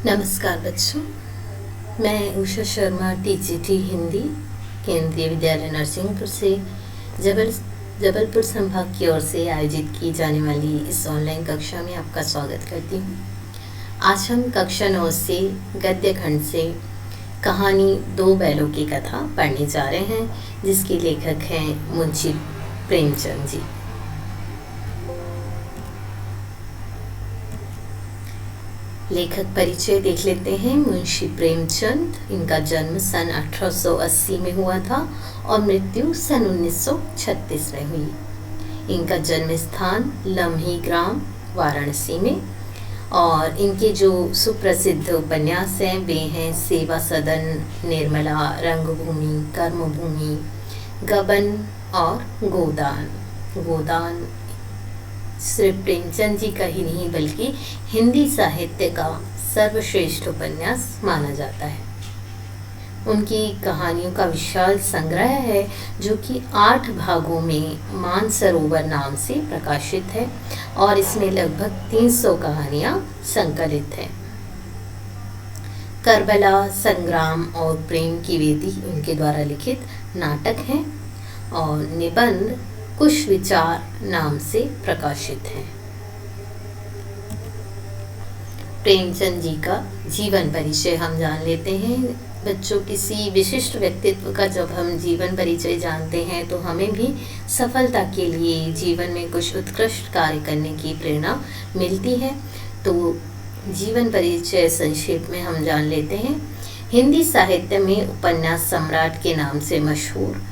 नमस्कार बच्चों, मैं उषा शर्मा टीजीटी हिंदी केंद्रीय विद्यालय नरसिंहपुर से जबलपुर संभाग की ओर से आयोजित की जाने वाली इस ऑनलाइन कक्षा में आपका स्वागत करती हूँ। आज हम कक्षा 9 से गद्य खंड से कहानी दो बैलों की कथा पढ़ने जा रहे हैं, जिसके लेखक हैं मुंशी प्रेमचंद जी। लेखक परिचय देख लेते हैं। मुंशी प्रेमचंद, इनका जन्म सन 1880 में हुआ था और मृत्यु सन 1936 में हुई। इनका जन्म स्थान लम्ही ग्राम वाराणसी में, और इनके जो सुप्रसिद्ध उपन्यास हैं वे हैं सेवा सदन, निर्मला, रंगभूमि, कर्मभूमि, गबन और गोदान। गोदान सिर्फ प्रेमचंद जी का ही नहीं बल्कि हिंदी साहित्य का सर्वश्रेष्ठ उपन्यास माना जाता है। उनकी कहानियों का विशाल संग्रह है जो कि 8 भागों में मानसरोवर नाम से प्रकाशित है, और इसमें लगभग 300 कहानियां संकलित हैं। करबला, संग्राम और प्रेम की वेदी उनके द्वारा लिखित नाटक हैं, और निबंध कुछ विचार नाम से प्रकाशित है। प्रेमचंद जी का जीवन परिचय हम जान लेते हैं। बच्चों, किसी विशिष्ट व्यक्तित्व का जब हम जीवन परिचय जानते हैं तो हमें भी सफलता के लिए जीवन में कुछ उत्कृष्ट कार्य करने की प्रेरणा मिलती है। तो जीवन परिचय संक्षेप में हम जान लेते हैं। हिंदी साहित्य में उपन्यास सम्राट के नाम से मशहूर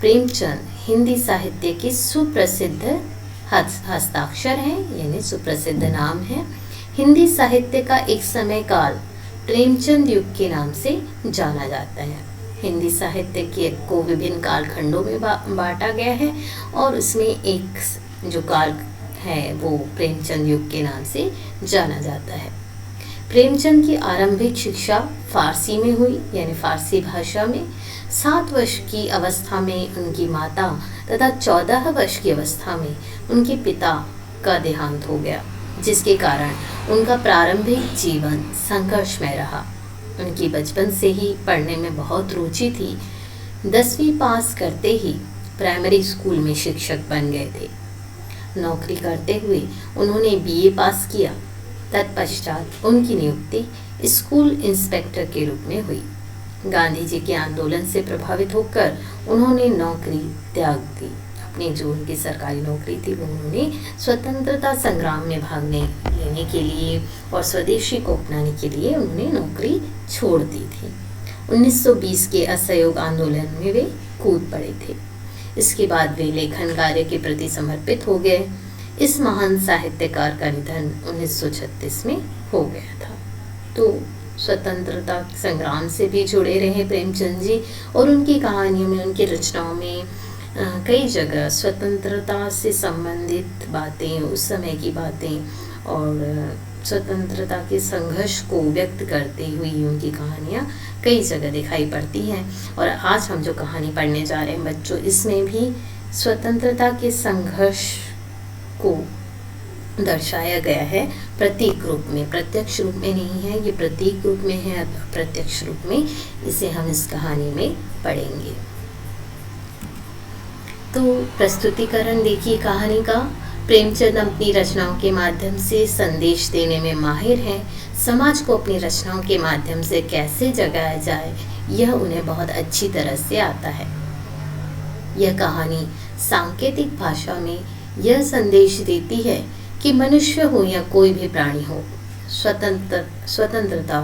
प्रेमचंद हिंदी साहित्य के सुप्रसिद्ध हस्ताक्षर हैं, यानी सुप्रसिद्ध नाम है। हिंदी साहित्य का एक समय काल प्रेमचंद युग के नाम से जाना जाता है। हिंदी साहित्य के को विभिन्न कालखंडों में बांटा गया है, और उसमें एक जो काल है वो प्रेमचंद युग के नाम से जाना जाता है। प्रेमचंद की आरंभिक शिक्षा फारसी में हुई, यानी फारसी भाषा में। 7 वर्ष की अवस्था में उनकी माता तथा 14 वर्ष की अवस्था में उनके पिता का देहांत हो गया, जिसके कारण उनका प्रारंभिक जीवन संघर्षमय रहा। उनकी बचपन से ही पढ़ने में बहुत रुचि थी। 10वीं पास करते ही प्राइमरी स्कूल में शिक्षक बन गए थे। नौकरी करते हुए उन्होंने बीए पास किया। तत्पश्चात उनकी नियुक्ति स्कूल इंस्पेक्टर के रूप में हुई। गांधी जी के आंदोलन से प्रभावित होकर उन्होंने नौकरी त्याग दी। अपनी जो उनकी सरकारी नौकरी थी वो उन्होंने स्वतंत्रता संग्राम में भाग लेने के लिए और स्वदेशी को अपनाने के लिए उन्होंने नौकरी छोड़ दी थी। 1920 के असहयोग आंदोलन में वे कूद पड़े थे। इसके बाद वे लेखन कार्य के प्रति समर्पित हो गए। इस महान साहित्यकार का निधन 1936 में हो गया था। तो स्वतंत्रता संग्राम से भी जुड़े रहे प्रेमचंद जी, और उनकी कहानियों में, उनकी रचनाओं में कई जगह स्वतंत्रता से संबंधित बातें, उस समय की बातें और स्वतंत्रता के संघर्ष को व्यक्त करती हुई उनकी कहानियाँ कई जगह दिखाई पड़ती हैं। और आज हम जो कहानी पढ़ने जा रहे हैं बच्चों, इसमें भी स्वतंत्रता के संघर्ष को दर्शाया गया है प्रतीक रूप में। प्रत्यक्ष रूप में नहीं है, ये प्रतीक रूप में है, प्रत्यक्ष रूप में इसे हम इस कहानी में पढ़ेंगे। तो प्रस्तुतिकरण देखिए कहानी का। प्रेमचंद अपनी रचनाओं के माध्यम से संदेश देने में माहिर हैं। समाज को अपनी रचनाओं के माध्यम से कैसे जगाया जाए, यह उन्हें बहुत अच्छी तरह से आता है। यह कहानी सांकेतिक भाषा में यह संदेश देती है कि मनुष्य हो या कोई भी प्राणी हो, स्वतंत्रता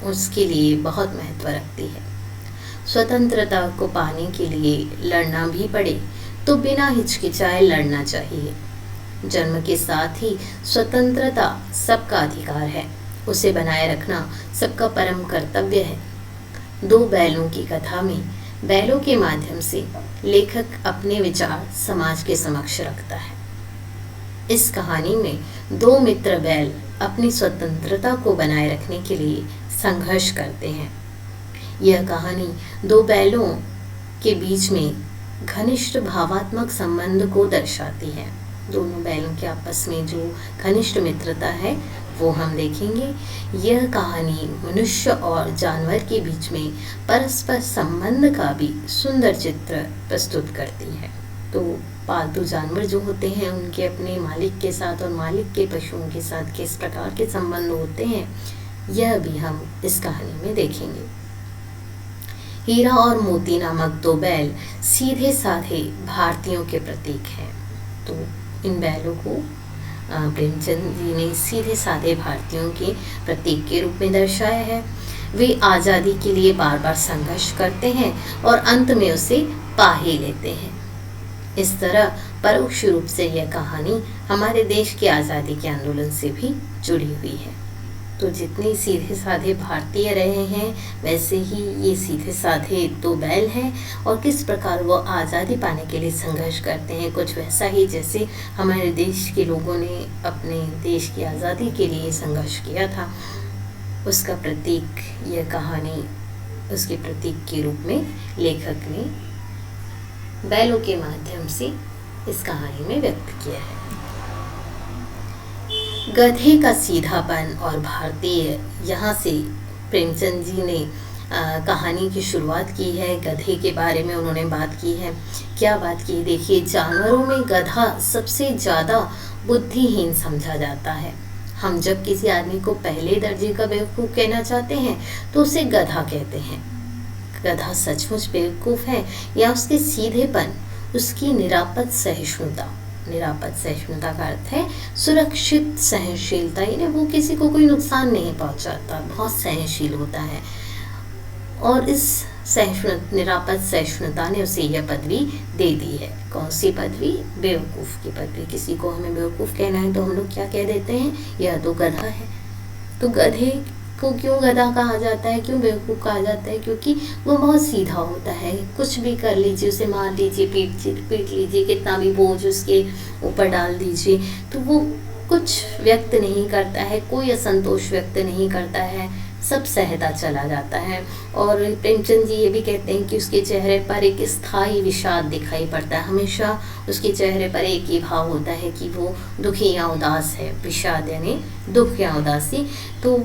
उसके लिए बहुत महत्व रखती है। स्वतंत्रता को पाने के लिए लड़ना भी पड़े तो बिना हिचकिचाए लड़ना चाहिए। जन्म के साथ ही स्वतंत्रता सबका अधिकार है, उसे बनाए रखना सबका परम कर्तव्य है। दो बैलों की कथा में बैलों के माध्यम से लेखक अपने विचार समाज के समक्ष रखता है। इस कहानी में 2 मित्र बैल अपनी स्वतंत्रता को बनाए रखने के लिए संघर्ष करते हैं। यह कहानी 2 बैलों के बीच में घनिष्ठ भावात्मक संबंध को दर्शाती है। दोनों बैलों के आपस में जो घनिष्ठ मित्रता है वो हम देखेंगे। यह कहानी मनुष्य और जानवर के बीच में परस्पर संबंध का भी सुंदर चित्र प्रस्तुत करती है। तो पालतू जानवर जो होते हैं उनके अपने मालिक के साथ और मालिक के पशुओं के साथ किस प्रकार के संबंध होते हैं, यह भी हम इस कहानी में देखेंगे। हीरा और मोती नामक दो बैल सीधे साधे भारतीयों के प्रतीक हैं। तो इन बैलों को प्रेमचंद जी ने सीधे साधे भारतीयों के प्रतीक के रूप में दर्शाया है। वे आज़ादी के लिए बार बार संघर्ष करते हैं और अंत में उसे पा ही लेते हैं। इस तरह परोक्ष रूप से यह कहानी हमारे देश की आज़ादी के आंदोलन से भी जुड़ी हुई है। तो जितने सीधे साधे भारतीय रहे हैं वैसे ही ये सीधे साधे दो बैल हैं, और किस प्रकार वो आज़ादी पाने के लिए संघर्ष करते हैं, कुछ वैसा ही जैसे हमारे देश के लोगों ने अपने देश की आज़ादी के लिए संघर्ष किया था। उसका प्रतीक यह कहानी उसके प्रतीक के रूप में लेखक ने बैलों के माध्यम से इस कहानी में व्यक्त किया है। गधे का सीधापन और भारतीय, यहाँ से प्रेमचंद जी ने कहानी की शुरुआत की है। गधे के बारे में उन्होंने बात की है। क्या बात की, देखिए, जानवरों में गधा सबसे ज़्यादा बुद्धिहीन समझा जाता है। हम जब किसी आदमी को पहले दर्जे का बेवकूफ़ कहना चाहते हैं तो उसे गधा कहते हैं। गधा सचमुच बेवकूफ़ है या उसके सीधेपन, उसकी निरापद सहिष्णुता का अर्थ है सुरक्षित सहनशीलता, यानी वो किसी को कोई नुकसान नहीं पहुंचाता, बहुत सहनशील होता है। और इस निरापद सहिष्णुता ने उसे यह पदवी दे दी है। कौन सी पदवी? बेवकूफ़ की पदवी। किसी को हमें बेवकूफ़ कहना है तो हम लोग क्या कह देते हैं? यह तो गधा है। तो गधे को क्यों गधा कहा जाता है, क्यों बेवकूफ़ कहा जाता है? क्योंकि वो बहुत सीधा होता है। कुछ भी कर लीजिए, उसे मार लीजिए, पीट लीजिए, कितना भी बोझ उसके ऊपर डाल दीजिए, तो वो कुछ व्यक्त नहीं करता है, कोई असंतोष व्यक्त नहीं करता है, सब सहता चला जाता है। और प्रेमचंद जी ये भी कहते हैं कि उसके चेहरे पर एक स्थायी विषाद दिखाई पड़ता है। हमेशा उसके चेहरे पर एक ही भाव होता है कि वो दुखी या उदास है। विषाद यानी दुख या उदासी। तो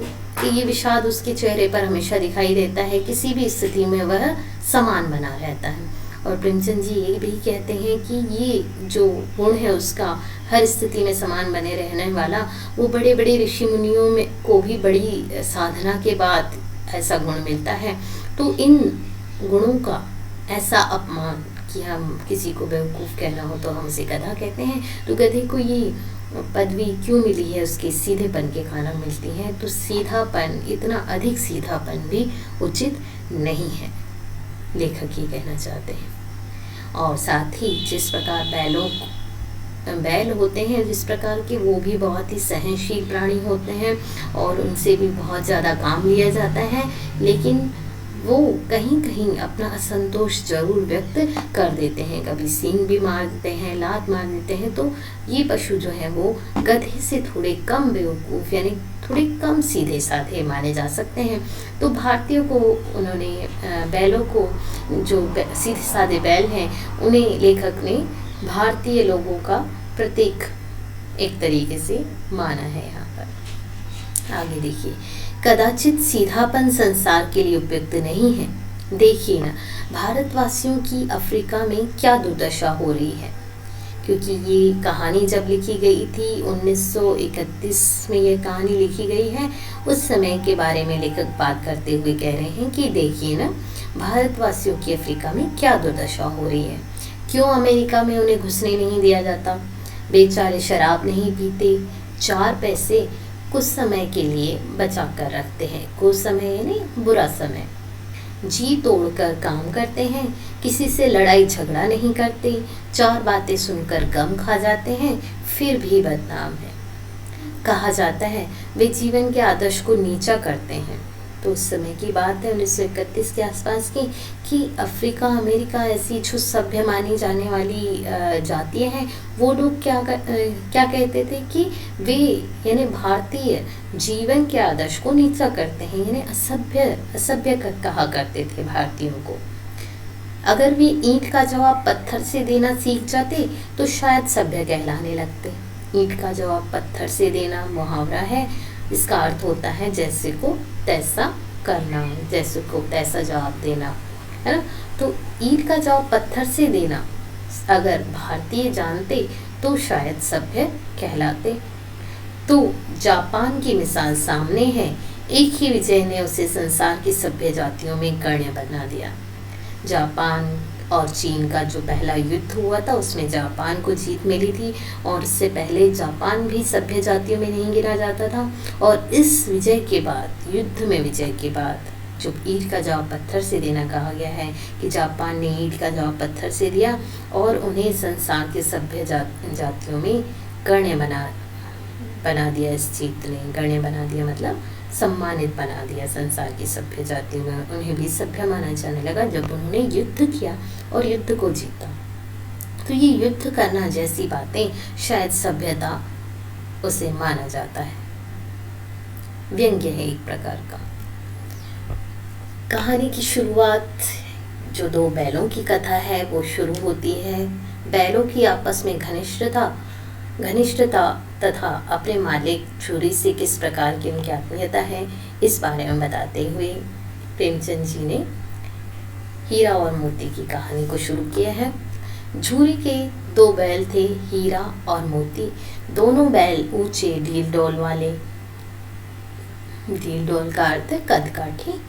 ये विषाद उसके चेहरे पर हमेशा दिखाई देता है। किसी भी स्थिति में वह समान बना रहता है। और प्रेमचंद जी ये भी कहते हैं कि ये जो गुण है उसका, हर स्थिति में समान बने रहने वाला, वो बड़े बड़े ऋषि मुनियों में को भी बड़ी साधना के बाद ऐसा गुण मिलता है। तो इन गुणों का ऐसा अपमान कि हम किसी को बेवकूफ़ कहना हो तो हम उसे गधा कहते हैं। तो गधे को ये पदवी क्यों मिली है? उसके सीधेपन के कारण मिलती है। तो सीधापन, इतना अधिक सीधापन भी उचित नहीं है, लेखक ये कहना चाहते हैं। और साथ ही जिस प्रकार बैल होते हैं, जिस प्रकार के वो भी बहुत ही सहनशील प्राणी होते हैं और उनसे भी बहुत ज़्यादा काम लिया जाता है, लेकिन वो कहीं कहीं अपना असंतोष जरूर व्यक्त कर देते हैं। कभी सींग भी मार देते हैं, लात मार देते हैं। तो ये पशु जो है वो गधे से थोड़े कम बेवकूफ़, यानी थोड़े कम सीधे साधे माने जा सकते हैं। तो भारतीयों को उन्होंने बैलों को, जो सीधे साधे बैल हैं, उन्हें लेखक ने भारतीय लोगों का प्रतीक एक तरीके से माना है। यहाँ पर आगे देखिए, कदाचित सीधापन संसार के लिए उपयुक्त नहीं है। देखिए ना, भारतवासियों की अफ्रीका में क्या दुर्दशा हो रही है। क्योंकि ये कहानी जब लिखी गई थी 1931 में ये कहानी लिखी गई है, उस समय के बारे में लेखक बात करते हुए कह रहे हैं कि देखिए ना, भारतवासियों की अफ्रीका में क्या दुर्दशा हो रही है। क्यों अमेरिका में उन्हें घुसने नहीं दिया जाता? बेचारे शराब नहीं पीते, 4 पैसे कुछ समय के लिए बचा कर रखते हैं। कुछ समय यानी बुरा समय। जी तोड़कर काम करते हैं, किसी से लड़ाई झगड़ा नहीं करते, 4 बातें सुनकर गम खा जाते हैं, फिर भी बदनाम है। कहा जाता है वे जीवन के आदर्श को नीचा करते हैं। तो उस समय की बात है 1931 के आसपास की, कि अफ्रीका, अमेरिका ऐसी जो सभ्य मानी जाने वाली जातियाँ हैं, वो लोग क्या कहते थे कि वे, यानी भारतीय, जीवन के आदर्श को नीचा करते हैं, यानी असभ्य कहा करते थे भारतीयों को। अगर वे ईंट का जवाब पत्थर से देना सीख जाते तो शायद सभ्य कहलाने लगते। ईंट का जवाब पत्थर से देना मुहावरा है, इसका अर्थ होता है जैसे को तैसा करना, जैसे को तैसा जवाब देना, है ना। तो ईंट का जवाब पत्थर से देना अगर भारतीय जानते तो शायद सभ्य कहलाते। तो जापान की मिसाल सामने है, एक ही विजय ने उसे संसार की सभ्य जातियों में गण्य बना दिया। जापान और चीन का जो पहला युद्ध हुआ था उसमें जापान को जीत मिली थी, और इससे पहले जापान भी सभ्य जातियों में नहीं गिना जाता था। और इस विजय के बाद, युद्ध में विजय के बाद, जो ईंट का जवाब पत्थर से देना कहा गया है कि जापान ने ईंट का जवाब पत्थर से दिया और उन्हें संसार के सभ्य जातियों में गण्य बना दिया। इस जीत ने गण्य बना दिया मतलब सम्मानित बना दिया। संसार की सभ्य जातियों में उन्हें भी सभ्य माना जाने लगा जब उन्होंने युद्ध किया और युद्ध को जीता। तो ये युद्ध करना जैसी बातें शायद सभ्यता उसे माना जाता है। व्यंग्य है एक प्रकार का। कहानी की शुरुआत जो दो बैलों की कथा है वो शुरू होती है। बैलों की आपस में घनिष्ठता तथा अपने मालिक झूरी से किस प्रकार की उनकी आत्मीयता है, इस बारे में बताते हुए प्रेमचंद जी ने हीरा और मोती की कहानी को शुरू किया है। झूरी के दो बैल थे, हीरा और मोती। दोनों बैल ऊंचे ढील डोल वाले, ढील डोल का अर्थ है कद काठी,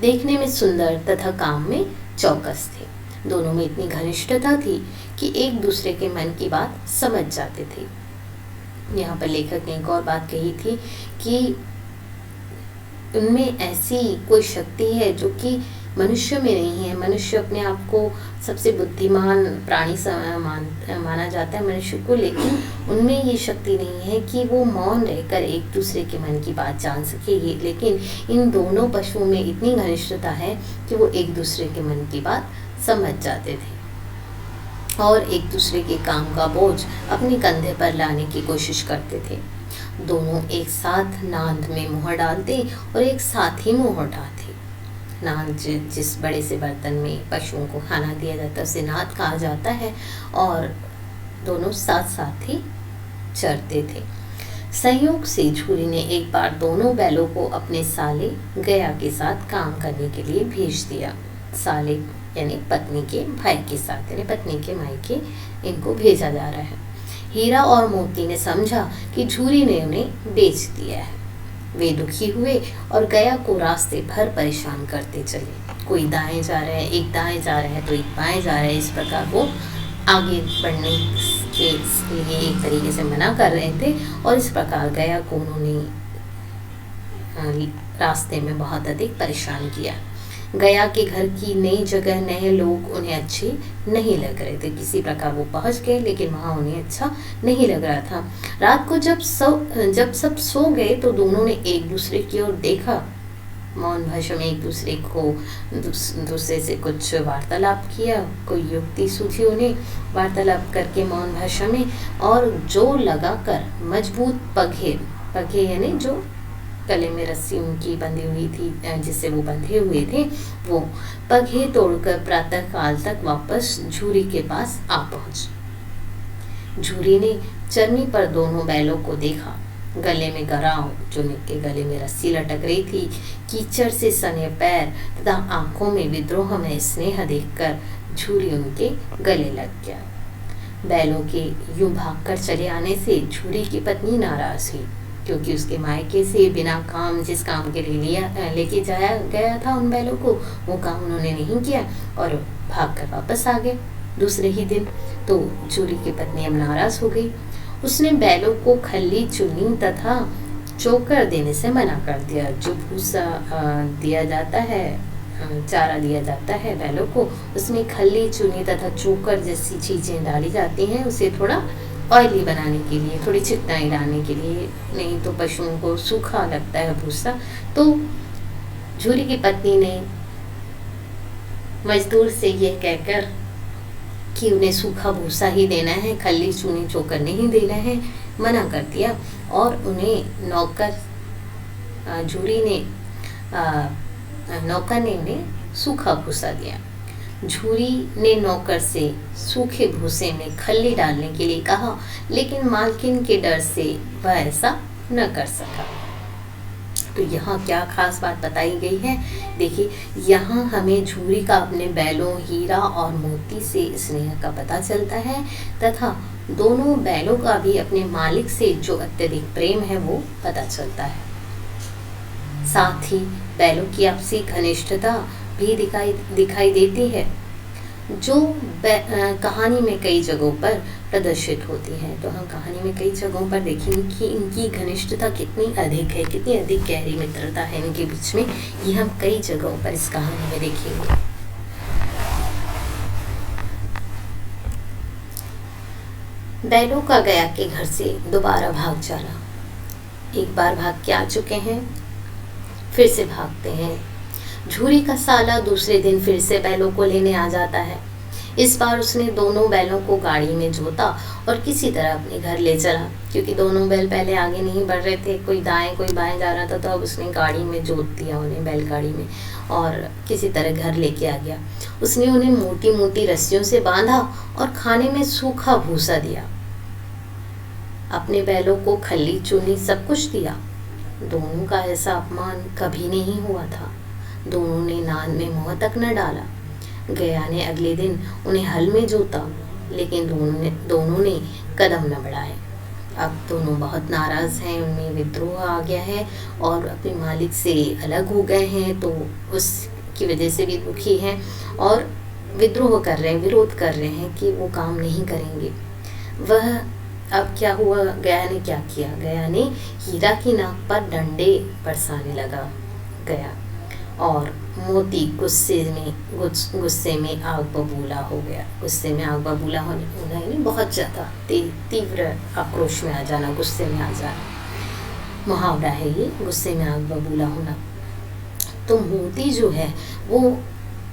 देखने में सुंदर तथा काम में चौकस थे। दोनों में इतनी घनिष्ठता थी कि एक दूसरे के मन की बात समझ जाते थे। यहाँ पर लेखक ने एक और बात कही थी कि उनमें ऐसी कोई शक्ति है जो कि मनुष्य में नहीं है। मनुष्य अपने आप को सबसे बुद्धिमान प्राणी माना जाता है मनुष्य को, लेकिन उनमें ये शक्ति नहीं है कि वो मौन रहकर एक दूसरे के मन की बात जान सकेगी। लेकिन इन दोनों पशुओं में इतनी घनिष्ठता है कि वो एक दूसरे के मन की बात समझ जाते थे और एक दूसरे के काम का बोझ अपने कंधे पर लाने की कोशिश करते थे। दोनों एक साथ नांद में मुहर डालते और एक साथ ही मुहर उठाते। नांद जिस बड़े से बर्तन में पशुओं को खाना दिया जाता है उसे नाद कहा जाता है, और दोनों साथ साथ ही चरते थे। संयोग से झूरी ने एक बार दोनों बैलों को अपने साले गया के साथ काम करने के लिए भेज दिया। साले यानी पत्नी के भाई के साथ, यानी पत्नी के मायके इनको भेजा जा रहा है। हीरा और मोती ने समझा कि झूरी ने उन्हें बेच दिया है। वे दुखी हुए और गया को रास्ते भर परेशान करते चले। कोई दाएं जा रहा है, एक दाएं जा रहा है तो एक बाएं जा रहा है। इस प्रकार वो आगे बढ़ने के लिए एक तरीके से मना कर रहे थे, और इस प्रकार गया को उन्होंने रास्ते में बहुत अधिक परेशान किया। गया के घर की नई जगह, नए लोग उन्हें अच्छे नहीं लग रहे थे। किसी प्रकार वो पहुंच गए लेकिन वहाँ उन्हें अच्छा नहीं लग रहा था। रात को जब सब सो गए तो दोनों ने एक दूसरे की ओर देखा। मौन भाषा में एक दूसरे से कुछ वार्तालाप किया। कोई युक्ति सूझी उन्हें वार्तालाप करके मौन भाषा में, और जोर लगाकर मजबूत पगे यानी जो गले में रस्सी उनकी बंधी हुई थी, जिससे वो बंधे हुए थे, वो पगे तोड़कर प्रातः काल तक वापस झूरी के पास आ पहुंचे। झूरी ने चरनी पर दोनों बैलों को देखा। गले में गराव, जो के गले में रस्सी लटक रही थी, कीचड़ से सने पैर तथा आंखों में विद्रोह में स्नेह देखकर झूरी उनके गले लग गया। बैलों के यूं भागकर चले आने से झूरी की पत्नी नाराज हुई, क्योंकि उसके मायके से बिना काम, जिस काम के लिए लेके जाया गया था उन बैलों को, वो काम उन्होंने नहीं किया और भागकर वापस आ गए दूसरे ही दिन। तो झूरी की पत्नी अब नाराज हो गई। उसने बैलों को खल्ली, चुन्नी तथा चोकर देने से मना कर दिया। जो भूसा दिया जाता है, चारा दिया जाता है बैलों को, उसमें खल्ली, चुन्नी तथा चोकर जैसी चीजें डाली जाती हैं, उसे थोड़ा ऑयली बनाने के लिए, थोड़ी चिकनाई डालने के लिए। नहीं तो पशुओं को सूखा लगता है भूसा। तो झूरी की पत्नी ने मजदूर से यह कहकर कि उन्हें सूखा भूसा ही देना है, खल्ली चूनी चोकर नहीं देना है, मना कर दिया। और उन्हें नौकर ने उन्हें सूखा भूसा दिया। झूरी ने नौकर से सूखे भूसे में खल्ली डालने के लिए कहा, लेकिन मालकिन के डर से वह ऐसा न कर सका। तो यहाँ क्या खास बात बताई गई है, देखिए यहाँ हमें झूरी का अपने बैलों हीरा और मोती से स्नेह का पता चलता है तथा दोनों बैलों का भी अपने मालिक से जो अत्यधिक प्रेम है वो पता चलता है। साथ ही बैलों की आपसी घनिष्ठता भी दिखाई देती है जो कहानी में कई जगहों पर प्रदर्शित होती है। तो हम कहानी में कई जगहों पर देखेंगे कि इनकी घनिष्ठता कितनी अधिक है, कितनी अधिक गहरी मित्रता है इनके बीच में, ये हम कई जगहों पर इस कहानी में देखेंगे। बैलों का गया के घर से दोबारा भाग जाना। एक बार भाग के आ चुके हैं, फिर से भागते हैं। झूरी का साला दूसरे दिन फिर से बैलों को लेने आ जाता है। इस बार उसने दोनों बैलों को गाड़ी में जोता और किसी तरह अपने घर ले चला, क्योंकि दोनों बैल पहले आगे नहीं बढ़ रहे थे, कोई दाएं कोई बाएं जा रहा था, तो अब उसने गाड़ी में जोत दिया उन्हें, बैलगाड़ी में, और किसी तरह घर लेके आ गया। उसने उन्हें मोटी मोटी रस्सियों से बांधा और खाने में सूखा भूसा दिया। अपने बैलों को खल्ली चूनी सब कुछ दिया। दोनों का ऐसा अपमान कभी नहीं हुआ था। दोनों ने नान में मुंह तक न डाला। गया ने अगले दिन उन्हें हल में जोता, लेकिन दोनों ने कदम न बढ़ाए। अब दोनों बहुत नाराज हैं, उनमें विद्रोह आ गया है और अपने मालिक से अलग हो गए हैं, तो उसकी वजह से भी दुखी हैं और विद्रोह कर रहे हैं, विरोध कर रहे हैं कि वो काम नहीं करेंगे। वह अब क्या हुआ, गया ने क्या किया, गया ने हीरा की नाक पर डंडे बरसाने लगा गया और मोती गुस्से में आग बबूला हो गया। गुस्से में आग बबूला होना यानी बहुत ज़्यादा तीव्र आक्रोश में आ जाना, गुस्से में आ जाना, मुहावरा है ये, गुस्से में आग बबूला होना। तो मोती जो है वो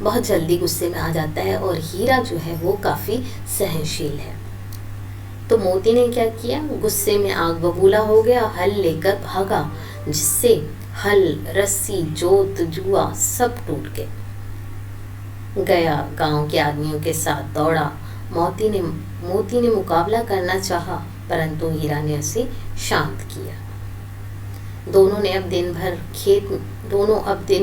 बहुत जल्दी गुस्से में आ जाता है और हीरा जो है वो काफ़ी सहनशील है। तो मोती ने क्या किया, गुस्से में आग बबूला हो गया, हल लेकर भागा, जिससे हल, रस्सी, जोत, जुआ सब टूट गए। गया गांव के आदमियों के साथ दौड़ा। मोती ने मुकाबला करना चाहा, परंतु हीरा ने उसे शांत किया। दोनों अब दिन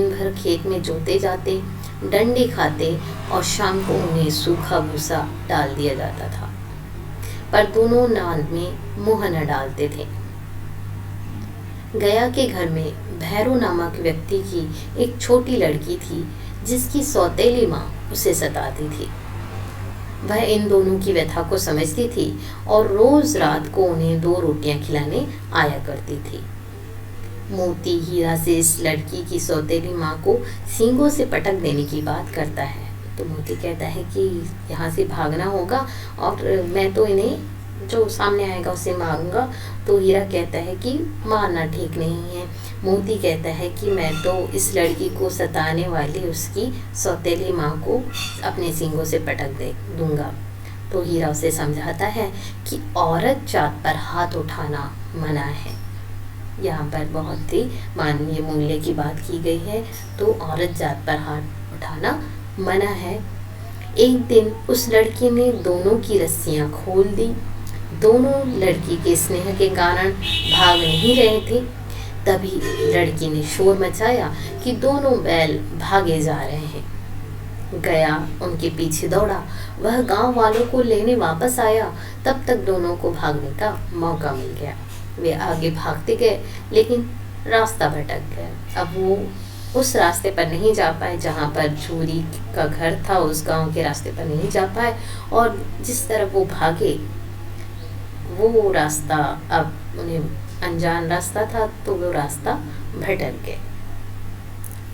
भर खेत में जोते जाते, डंडे खाते और शाम को उन्हें सूखा भूसा डाल दिया जाता था, पर दोनों नान में मुंह न डालते थे। गया के घर में भैरू नामक व्यक्ति की एक छोटी लड़की थी, जिसकी सौतेली माँ उसे सताती थी। वह इन दोनों की व्यथा को समझती थी और रोज रात को उन्हें 2 रोटियां खिलाने आया करती थी। मोती हीरा से इस लड़की की सौतेली माँ को सींगों से पटक देने की बात करता है। तो मोती कहता है कि यहाँ से भागना होगा और मैं तो इन्हें जो सामने आएगा उसे मारूंगा। तो हीरा कहता है कि मारना ठीक नहीं है। मोती कहता है कि मैं तो इस लड़की को सताने वाली उसकी सौतेली माँ को अपने सींगों से पटक दूंगा। तो हीरा उसे समझाता है कि औरत जात पर हाथ उठाना मना है। यहाँ पर बहुत ही मानवीय मूल्य की बात की गई है। तो औरत जात पर हाथ उठाना मना है। एक दिन उस लड़की ने दोनों की रस्सियाँ खोल दी। दोनों लड़की के स्नेह के कारण भाग नहीं रहे थे। तभी लड़की ने शोर मचाया कि दोनों बैल भागे जा रहे हैं। गया उनके पीछे दौड़ा। वह गांव वालों को लेने वापस आया। तब तक दोनों को भागने का मौका मिल गया। वे आगे भागते गए, लेकिन रास्ता भटक गया। अब वो उस रास्ते पर नहीं जा पाए जहाँ पर झूरी का घर था, उस गांव के रास्ते पर नहीं जा पाए और जिस तरफ वो भागे वो रास्ता अब उन्हें अनजान रास्ता था, तो वो रास्ता भटक गए।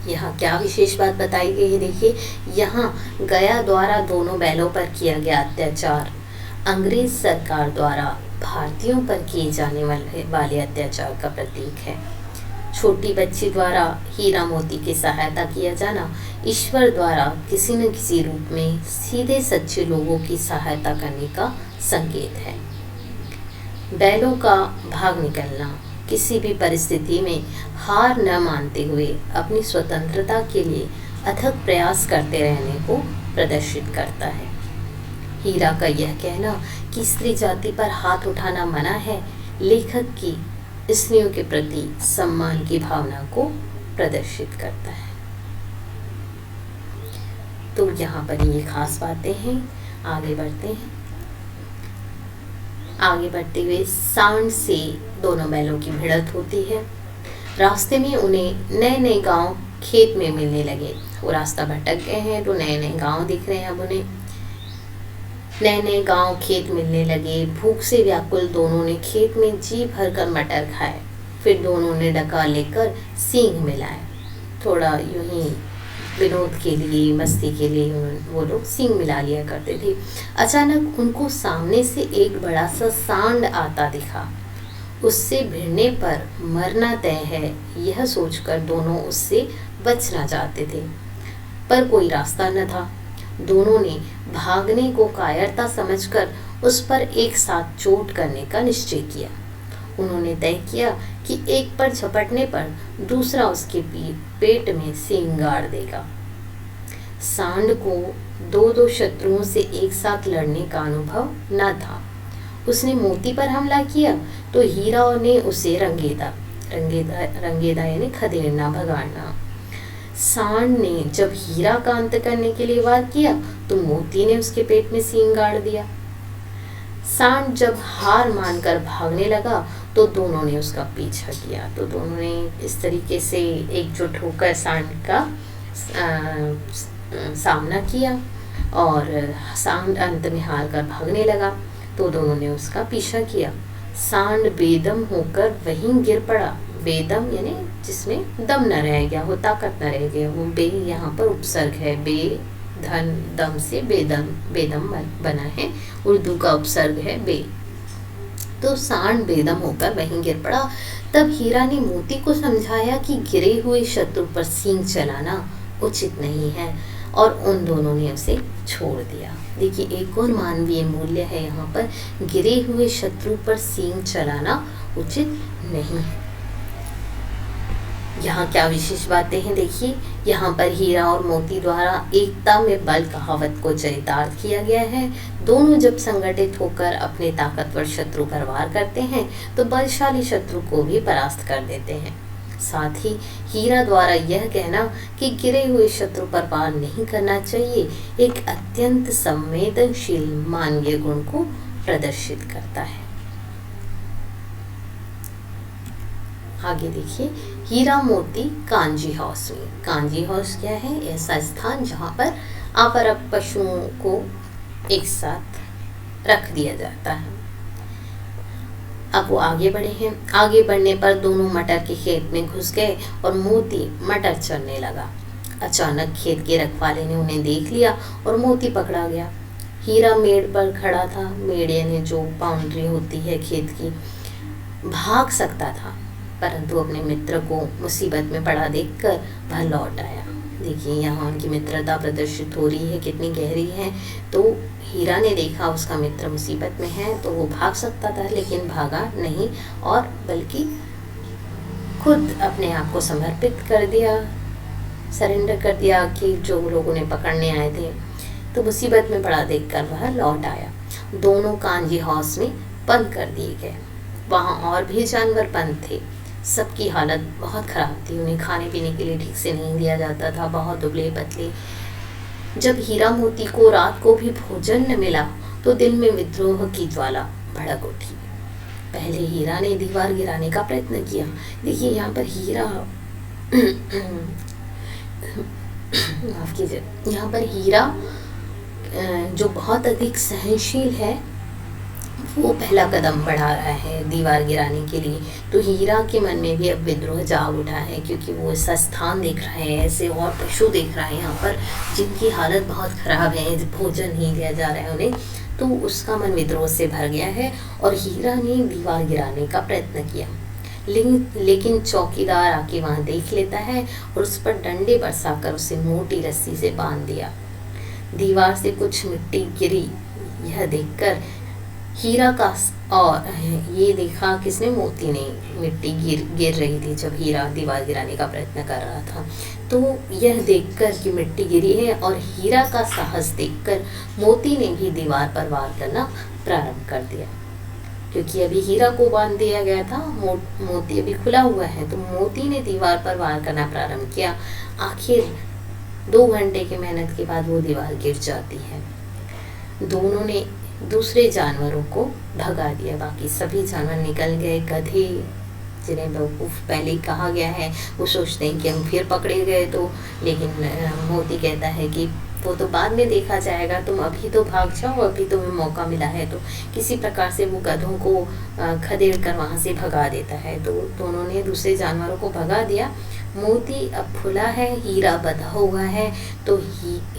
यहाँ क्या विशेष बात बताई गई है, देखिए यहाँ गया द्वारा दोनों बैलों पर किया गया अत्याचार अंग्रेज सरकार द्वारा भारतीयों पर किए जाने वाले अत्याचार का प्रतीक है। छोटी बच्ची द्वारा हीरा मोती की सहायता किया जाना ईश्वर द्वारा किसी न किसी रूप में सीधे सच्चे लोगों की सहायता करने का संकेत है। बैलों का भाग निकलना किसी भी परिस्थिति में हार न मानते हुए अपनी स्वतंत्रता के लिए अथक प्रयास करते रहने को प्रदर्शित करता है। हीरा का यह कहना कि स्त्री जाति पर हाथ उठाना मना है, लेखक की स्त्रियों के प्रति सम्मान की भावना को प्रदर्शित करता है। तो यहाँ पर ये खास बातें हैं। आगे बढ़ते हैं। आगे बढ़ते हुए सांड से दोनों बैलों की भिड़ंत होती है। रास्ते में उन्हें नए नए गांव खेत में मिलने लगे। वो रास्ता भटक गए हैं तो नए नए गांव दिख रहे हैं। अब उन्हें नए नए गांव खेत मिलने लगे। भूख से व्याकुल दोनों ने खेत में जी भर कर मटर खाए। फिर दोनों ने डका लेकर सींग मिलाए। थोड़ा यूं ही विनोद के लिए, मस्ती के लिए वो लोग सींग मिला लिया करते थे। अचानक उनको सामने से एक बड़ा सा सांड आता दिखा। उससे भिड़ने पर मरना तय है, यह सोचकर दोनों उससे बचना चाहते थे, पर कोई रास्ता न था। दोनों ने भागने को कायरता समझकर उस पर एक साथ चोट करने का निश्चय किया। उन्होंने तय किया कि एक पर झपटने पर दूसरा उसके पेट में सींग गाड़ देगा। सांड को दो दो शत्रुओं से एक साथ लड़ने का अनुभव न था। उसने मोती पर हमला किया तो हीरा ने उसे रंगेदा यानी खदेड़ना, भगाड़ना। सांड ने जब हीरा का अंत करने के लिए वार किया तो मोती ने उसके पेट में सींग गाड़ दिया। सांड जब हार मानकर भागने लगा तो दोनों ने उसका पीछा किया। तो दोनों ने इस तरीके से एकजुट होकर सांड का सामना किया और सांड अंत में हार कर भागने लगा तो दोनों ने उसका पीछा किया। सांड बेदम होकर वहीं गिर पड़ा। बेदम यानी जिसमें दम न रह गया हो, ताकत न रह गया वो। बे यहाँ पर उपसर्ग है। बे धन दम से बेदम बना है, उर्दू का उपसर्ग है बे। तो सांड बेदम होकर वहीं गिर पड़ा। तब हीरा ने मोती को समझाया कि गिरे हुए शत्रु पर सींग चलाना उचित नहीं है और उन दोनों ने उसे छोड़ दिया। देखिए, एक और मानवीय मूल्य है यहाँ पर, गिरे हुए शत्रु पर सींग चलाना उचित नहीं है। यहाँ क्या विशेष बातें हैं देखिए। यहाँ पर हीरा और मोती द्वारा एकता में बल कहावत को चरितार्थ किया गया है। दोनों जब संगठित होकर अपने ताकतवर शत्रु पर वार करते हैं तो बलशाली शत्रु को भी परास्त कर देते हैं। साथ ही हीरा द्वारा यह कहना कि गिरे हुए शत्रु पर वार नहीं करना चाहिए एक अत्यंत संवेदनशील मानवीय गुण को प्रदर्शित करता है। आगे देखिए, हीरा मोती कांजी हाउस में। कांजी हाउस क्या है? ऐसा स्थान जहाँ पर अपरक पशुओं को एक साथ रख दिया जाता है। अब वो आगे बढ़े हैं। आगे बढ़ने पर दोनों मटर के खेत में घुस गए और मोती मटर चरने लगा। अचानक खेत के रखवाले ने उन्हें देख लिया और मोती पकड़ा गया। हीरा मेड़ पर खड़ा था। मेड़ यानी जो बाउंड्री होती है खेत की। भाग सकता था परंतु अपने मित्र को मुसीबत में पड़ा देखकर वह लौट आया। देखिए, यहाँ उनकी मित्रता प्रदर्शित हो रही है, कितनी गहरी है। तो हीरा ने देखा उसका मित्र मुसीबत में है तो वो भाग सकता था, लेकिन भागा नहीं और बल्कि खुद अपने आप को समर्पित कर दिया, सरेंडर कर दिया कि जो लोग उन्हें पकड़ने आए थे। तो मुसीबत में पड़ा देखकर वह लौट आया। दोनों कांजी हाउस में बंद कर दिए गए। वहाँ और भी जानवर बंद थे। सबकी हालत बहुत ख़राब थी। उन्हें खाने पीने के लिए ठीक से नहीं दिया जाता था, बहुत दुबले पतले। जब हीरा मोती को रात को भी भोजन न मिला तो दिल में विद्रोह की ज्वाला भड़क उठी। पहले हीरा ने दीवार गिराने का प्रयत्न किया। देखिए, यहाँ पर हीरा माफ कीजिए, यहाँ पर हीरा जो बहुत अधिक सहनशील है वो पहला कदम बढ़ा रहा है दीवार गिराने के लिए। तो हीरा के मन में भी अब विद्रोह जाग उठा है, क्योंकि वो ऐसा स्थान देख रहा है, ऐसे और पशु देख रहा है यहाँ पर जिनकी हालत बहुत ख़राब है, भोजन नहीं दिया जा रहा है उन्हें। तो उसका मन विद्रोह से भर गया है और हीरा ने दीवार गिराने का प्रयत्न किया। लेकिन चौकीदार आके वहाँ देख लेता है और उस पर डंडे बरसाकर उसे मोटी रस्सी से बांध दिया। दीवार से कुछ मिट्टी गिरी। यह देखकर हीरा का, और ये देखा किसने? मोती ने। मिट्टी गिर रही थी जब हीरा दीवार गिराने का प्रयत्न कर रहा था। तो यह देखकर कि मिट्टी गिरी है और हीरा का साहस देखकर मोती ने भी दीवार पर वार करना प्रारंभ कर दिया। क्योंकि अभी हीरा को बांध दिया गया था, मोती अभी खुला हुआ है, तो मोती ने दीवार पर वार करना प्रारंभ किया। आखिर 2 घंटे की मेहनत के बाद वो दीवार गिर जाती है। दोनों ने दूसरे जानवरों को भगा दिया, बाकी सभी जानवर निकल गए। गधे, जिन्हें बेवकूफ़ पहले ही कहा गया है, वो सोचते हैं कि हम फिर पकड़े गए तो, लेकिन मोती कहता है कि वो तो बाद में देखा जाएगा, तुम अभी तो भाग जाओ, अभी तुम्हें मौका मिला है। तो किसी प्रकार से वो गधों को खदेड़ कर वहाँ से भगा देता है। तो दोनों ने दूसरे जानवरों को भगा दिया। मोती अब खुला है, हीरा बंधा हुआ है, तो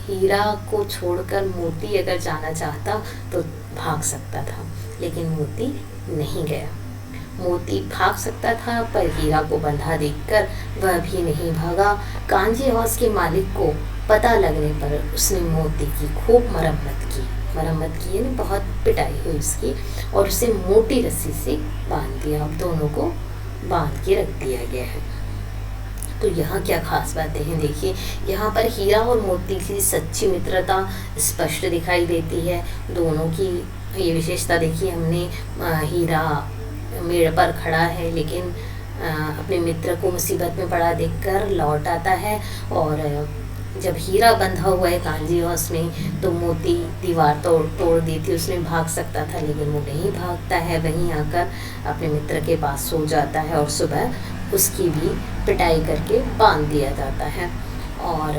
हीरा को छोड़कर मोती अगर जाना चाहता तो भाग सकता था, लेकिन मोती नहीं गया। मोती भाग सकता था, पर हीरा को बंधा देखकर वह भी नहीं भागा। कांजी हाउस के मालिक को पता लगने पर उसने मोती की खूब मरम्मत की यानी बहुत पिटाई हुई उसकी, और उसे मोटी रस्सी से बांध दिया। अब दोनों को बांध के रख दिया गया है। तो यहाँ क्या खास बातें हैं, देखिए यहाँ पर हीरा और मोती की सच्ची मित्रता स्पष्ट दिखाई देती है। दोनों की ये विशेषता देखिए, हमने हीरा मेड़ पर खड़ा है, लेकिन अपने मित्र को मुसीबत में पड़ा देखकर लौट आता है। और जब हीरा बंधा हुआ है कांजी हाउस में, तो मोती दीवार तोड़ दी थी, उसने भाग सकता था, लेकिन वो नहीं भागता है, वहीं आकर अपने मित्र के पास सो जाता है, और सुबह उसकी भी पिटाई करके बांध दिया जाता है। और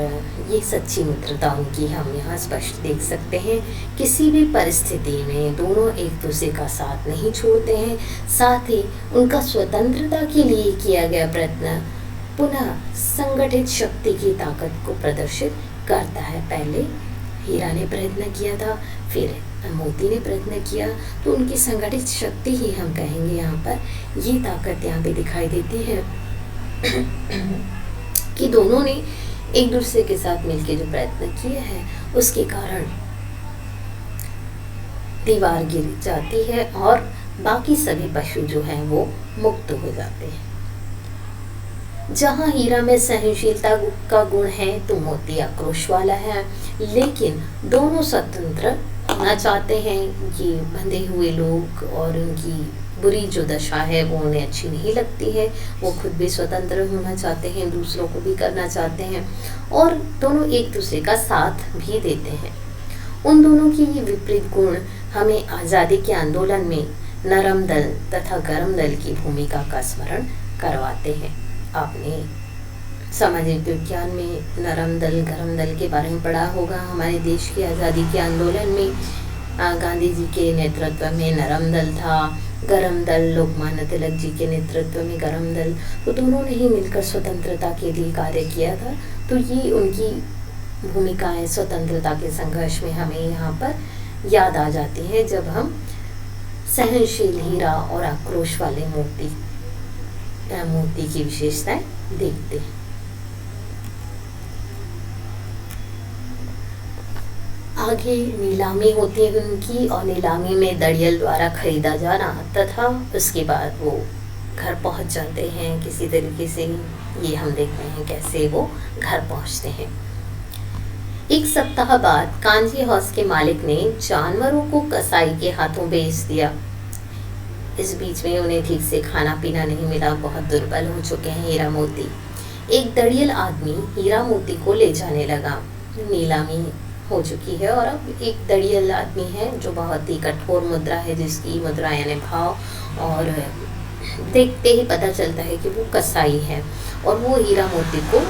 ये सच्ची मित्रता उनकी हम यहाँ स्पष्ट देख सकते हैं। किसी भी परिस्थिति में दोनों एक दूसरे का साथ नहीं छोड़ते हैं। साथ ही उनका स्वतंत्रता के लिए किया गया प्रयत्न पुनः संगठित शक्ति की ताकत को प्रदर्शित करता है। पहले हीरा ने प्रयत्न किया था, फिर मोती ने प्रयत्न किया, तो उनकी संगठित शक्ति ही हम कहेंगे। यहाँ पर ये ताकत यहाँ पे दिखाई देती है कि दोनों ने एक दूसरे के साथ मिलकर जो प्रयत्न किए हैं, उसके कारण दीवार गिर जाती है और बाकी सभी पशु जो हैं वो मुक्त हो जाते हैं। जहाँ हीरा में सहनशीलता का गुण है, तो मोती आक्रोश वाला है। लेकिन दोनों स्वतंत्र होना चाहते हैं। ये बंधे हुए लोग और उनकी बुरी जो दशा है वो उन्हें अच्छी नहीं लगती है। वो खुद भी स्वतंत्र होना चाहते हैं, दूसरों को भी करना चाहते हैं, और दोनों एक दूसरे का साथ भी देते हैं। उन दोनों की ये विपरीत गुण हमें आज़ादी के आंदोलन में नरम दल तथा गरम दल की भूमिका का स्मरण करवाते हैं। आपने सामाजिक विज्ञान में नरम दल गरम दल के बारे में पढ़ा होगा। हमारे देश की आज़ादी के आंदोलन में गांधी जी के नेतृत्व में नरम दल था, गरम दल लोकमान्य तिलक जी के नेतृत्व में गरम दल, तो दोनों ने ही मिलकर स्वतंत्रता के लिए कार्य किया था। तो ये उनकी भूमिकाएं स्वतंत्रता के संघर्ष में हमें यहाँ पर याद आ जाती है, जब हम सहनशील हीरा और आक्रोश वाले मोती की विशेषताएं देखते हैं। आगे नीलामी होती है उनकी, और नीलामी में दड़ियल द्वारा खरीदा जाना तथा उसके बाद वो घर पहुंच जाते हैं किसी तरीके से। ये हम देखते हैं कैसे वो घर पहुंचते हैं। 1 सप्ताह बाद कांजी हाउस के मालिक ने जानवरों को कसाई के हाथों बेच दिया। इस बीच में उन्हें ठीक से खाना पीना नहीं मिला, बहुत दुर्बल हो चुके हैं हीरा मोती। एक दड़ियल आदमी हीरा मोती को ले जाने लगा। नीलामी हो चुकी है और अब एक दड़ियल आदमी है जो बहुत ही कठोर मुद्रा है, जिसकी मुद्रा यानी भाव, और देखते ही पता चलता है कि वो कसाई है, और वो हीरा मोती को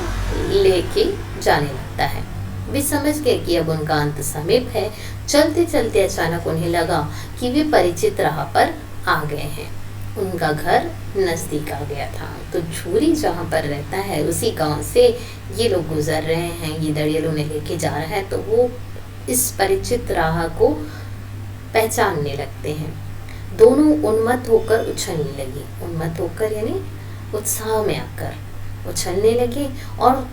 लेके जाने लगता है। वे समझ गए कि अब उनका अंत समीप है। चलते चलते अचानक उन्हें लगा कि वे परिचित राह पर आ गए हैं। उनका घर नज़दीक आ गया था। तो झूरी जहाँ पर रहता है उसी गांव से ये लोग गुजर रहे हैं। ये दड़ियल उन्हें लेके जा रहा है, तो वो इस परिचित राह को पहचानने लगते हैं। दोनों उन्मत्त होकर उछलने लगे। उन्मत्त होकर यानी उत्साह में आकर उछलने लगे, और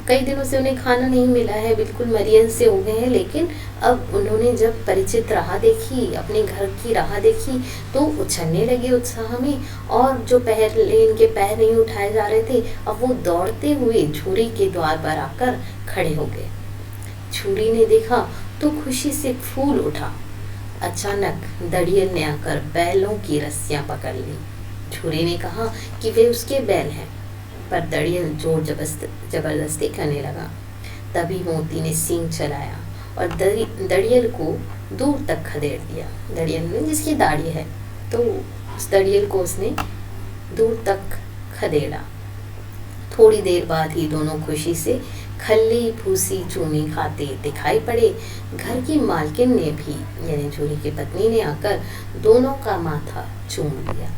कई दिनों से उन्हें खाना नहीं मिला है, बिल्कुल मरियन से हो गए हैं। लेकिन अब उन्होंने जब परिचित राह देखी, अपने घर की राह देखी, तो उछलने लगे उत्साह में। और जो पहले इनके पैर नहीं उठाए जा रहे थे, अब वो दौड़ते हुए झूरी के द्वार पर आकर खड़े हो गए। झूरी ने देखा तो खुशी से फूल उठा। अचानक दड़ियल ने आकर बैलों की रस्सियां पकड़ ली। झूरी ने कहा कि वे उसके बैल हैं, पर दड़ियल जोर जबरदस्ती करने लगा। तभी मोती ने सींग चलाया और दड़ियल को दूर तक खदेड़ दिया। दड़ियल में जिसकी दाढ़ी है, तो उस दड़ियल को उसने दूर तक खदेड़ा। थोड़ी देर बाद ही दोनों खुशी से खल्ली भूसी चूनी खाते दिखाई पड़े। घर की मालकिन ने भी, यानी झूरी की पत्नी ने आकर दोनों का माथा चूम लिया।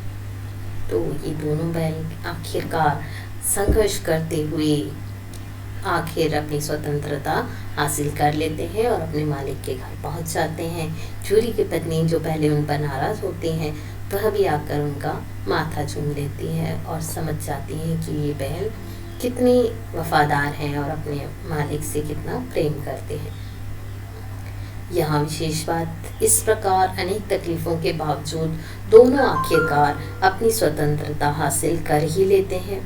तो ये दोनों बैल आखिरकार संघर्ष करते हुए आखिर अपनी स्वतंत्रता हासिल कर लेते हैं और अपने मालिक के घर पहुंच जाते हैं। झूरी की पत्नी, जो पहले उन पर नाराज होती हैं, वह भी आकर उनका माथा चूम लेती है और समझ जाती है कि ये बैल कितने वफादार हैं और अपने मालिक से कितना प्रेम करते हैं। यहाँ विशेष बात, इस प्रकार अनेक तकलीफों के बावजूद दोनों आखिरकार अपनी स्वतंत्रता हासिल कर ही लेते हैं।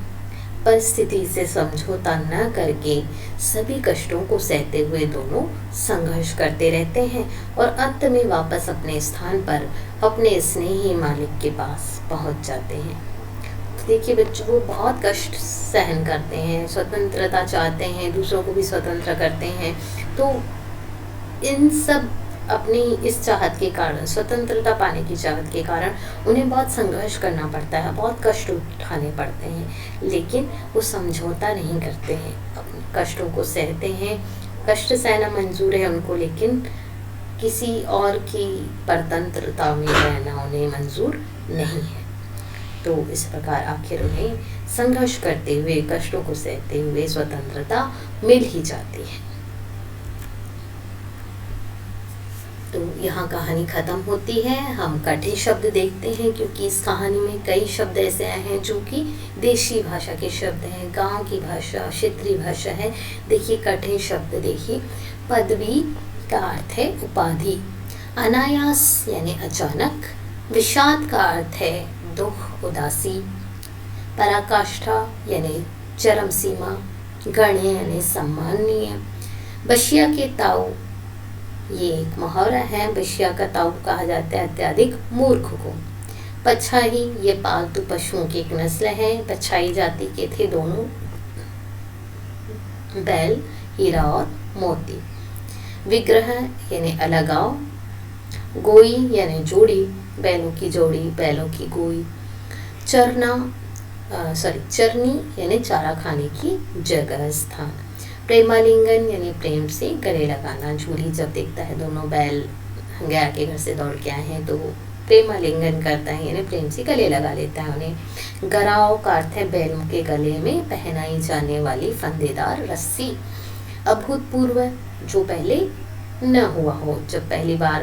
परिस्थिति से समझौता न करके सभी कष्टों को सहते हुए दोनों संघर्ष करते रहते हैं और अंत में वापस अपने स्थान पर अपने स्नेही मालिक के पास पहुंच जाते हैं। तो देखिए बच्चों, वो बहुत कष्ट सहन करते हैं, स्वतंत्रता चाहते हैं, दूसरों को भी स्वतंत्र करते हैं। तो इन सब अपनी इस चाहत के कारण, स्वतंत्रता पाने की चाहत के कारण उन्हें बहुत संघर्ष करना पड़ता है, बहुत कष्ट उठाने पड़ते हैं, लेकिन वो समझौता नहीं करते हैं, अपने कष्टों को सहते हैं। कष्ट सहना मंजूर है उनको, लेकिन किसी और की परतंत्रता में रहना उन्हें मंजूर नहीं है। तो इस प्रकार आखिर उन्हें संघर्ष करते हुए, कष्टों को सहते हुए स्वतंत्रता मिल ही जाती है। तो यहाँ कहानी ख़त्म होती है। हम कठिन शब्द देखते हैं, क्योंकि इस कहानी में कई शब्द ऐसे आए हैं जो कि देशी भाषा के शब्द हैं, गांव की भाषा, क्षेत्रीय भाषा है। देखिए कठिन शब्द देखिए, पदवी का अर्थ है उपाधि, अनायास यानी अचानक, विषाद का अर्थ है दुख, उदासी, पराकाष्ठा यानी चरम सीमा, गण्य यानी सम्माननीय, बशिया के ताऊ, ये एक मुहावरा है, बशिया का ताऊ कहा जाता है अत्यधिक मूर्ख को। पछाई, ये पालतू पशुओं की एक नस्ल है, पछाई जाति के थे दोनों बैल, हीरा और मोती। विग्रह यानी अलगाव, गोई यानी जोड़ी, बैलों की जोड़ी, बैलों की गोई। चरनी यानी चारा खाने की जगह, स्थान। प्रेमालिंगन यानी प्रेम से गले लगाना। झूरी जब देखता है दोनों बैल गया के घर से दौड़ के आए हैं, तो प्रेमालिंगन करता है, यानी प्रेम से गले लगा लेता है उन्हें। गराव का अर्थ है बैल के गले में पहनाई जाने वाली फंदेदार रस्सी। अभूतपूर्व, जो पहले न हुआ हो। जब पहली बार